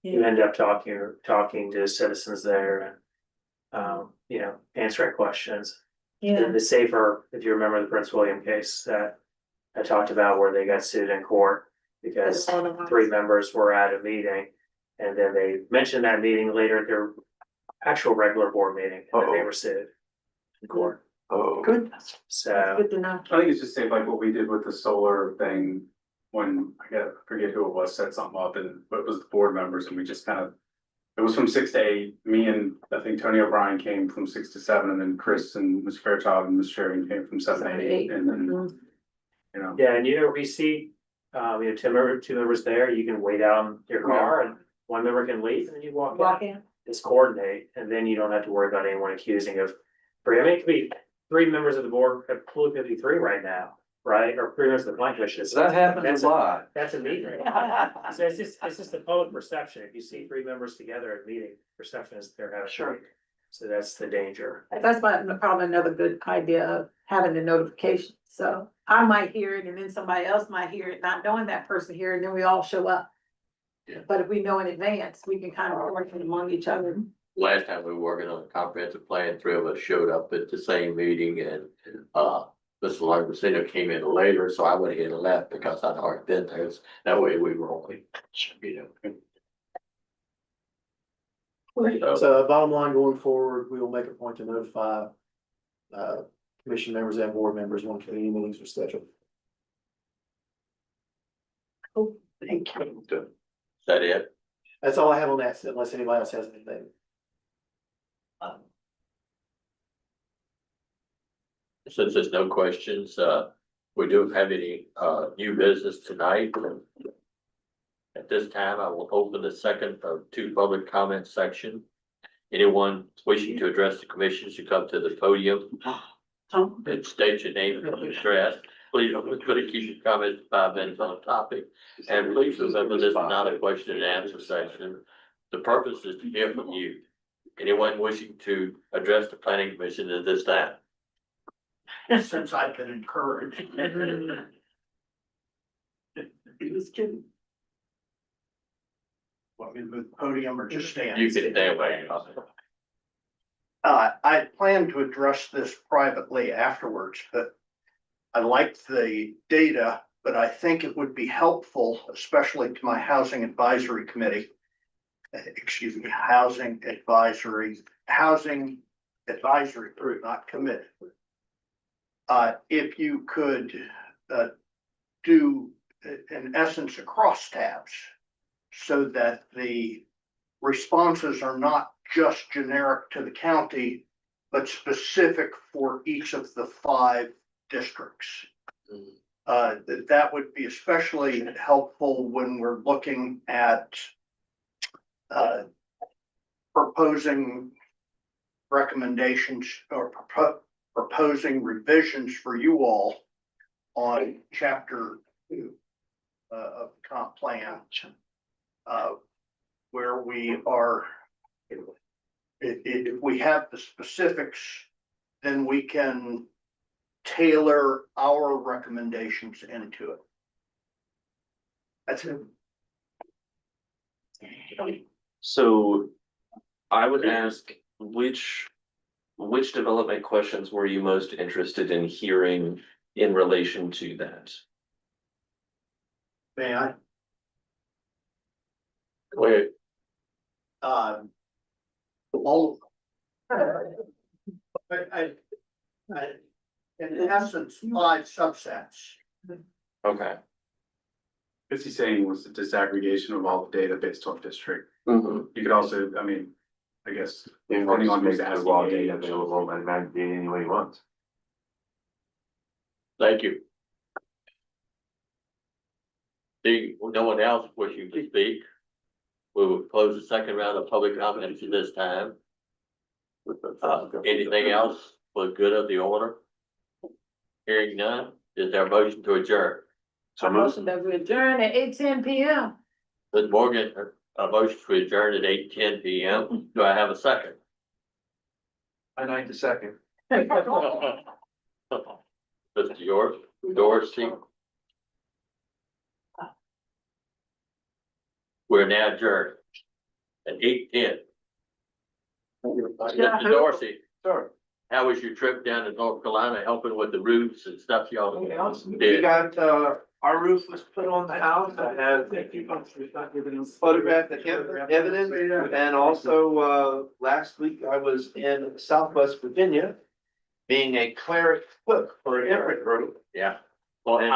you end up talking to citizens there and, answering questions. Yeah. The safer, if you remember the Prince William case that I talked about where they got sued in court because 3 members were at a meeting and then they mentioned that meeting later at their actual regular board meeting and they were sued in court. Oh. Goodness. So, Good to know. I think it's just safe, like what we did with the solar thing, when forget who it was, set something up and it was the board members and we just it was from 6 to 8. Me and I think Tony O'Brien came from 6 to 7 and then Chris and Ms. Fairchild and Ms. Sheridan came from 7 to 8 and then, yeah, and reseat, 2 members there, you can wait out in your car and 1 member can leave and then you walk in. in. Just coordinate and then you don't have to worry about anyone accusing of, I mean, it could be 3 members of the board at Pool 53 right now, right? Or 3 members of the planning commission. That happens a lot. That's a meeting. So it's just the public perception. If you see 3 members together at a meeting, perception is they're having. a meeting. So that's the danger. That's probably another good idea of having the notification. So I might hear it and then somebody else might hear it, not knowing that person here, and then we all show up. Yeah. But if we know in advance, we can kind of work it among each other. Last time we were working on a comprehensive plan, 3 of us showed up at the same meeting and, Mr. Largacino came in later, so I went ahead and left because I'd already been there. That way we were only, So bottom line going forward, we will make a point to notify commission members and board members when committee meetings are scheduled. Thank you. Is that it? That's all I have on that, unless anybody else has anything. Since there's no questions, we don't have any new business tonight. At this time, I will open the second of 2 public comment section. Anyone wishing to address the commission should come to the podium and state your name and address. Please, keep your comments to 5 minutes on the topic. And please remember, this is not a question and answer section. The purpose is to hear from you. Anyone wishing to address the planning commission at this time? Since I've been encouraged. Just kidding. Want me to move the podium or just stand? You can stay away. I plan to address this privately afterwards, but I like the data, but I think it would be helpful, especially to my housing advisory committee. Excuse me, housing advisory group, not committee. If you could, do, in essence, a crosstabs so that the responses are not just generic to the county, but specific for each of the 5 districts. That would be especially helpful when we're looking at proposing recommendations or proposing revisions for you all on chapter 2 of the comp plan, where we are, if we have the specifics, then we can tailor our recommendations into it. That's it. So I would ask which development questions were you most interested in hearing in relation to that? May I? Wait, All. In essence, 5 subsets. Okay. What's he saying was the disaggregation of all the data based on district. Mhm. You could also, I mean, I guess, You depending can on make who's the asking. raw the data age. available and aggregate any way he wants. thank you. See, no one else wishing to speak. We will close the second round of public comments at this time. Anything else for the good of the order? Hearing none, is there a motion to adjourn? I motion that we adjourn at 8:10 PM. Ms. Morgan, a motion to adjourn at 8:10 PM. Do I have a second? I like the second. Mr. George, Dorsey. We're now adjourned at 8:10. Mr. Dorsey, Sure. how was your trip down to North Carolina helping with the roofs and stuff y'all We did? got, our roof was put on the house. I have photographic evidence. And also, last week I was in Southwest Virginia being a cleric cook for an immigrant group. Yeah. Well, And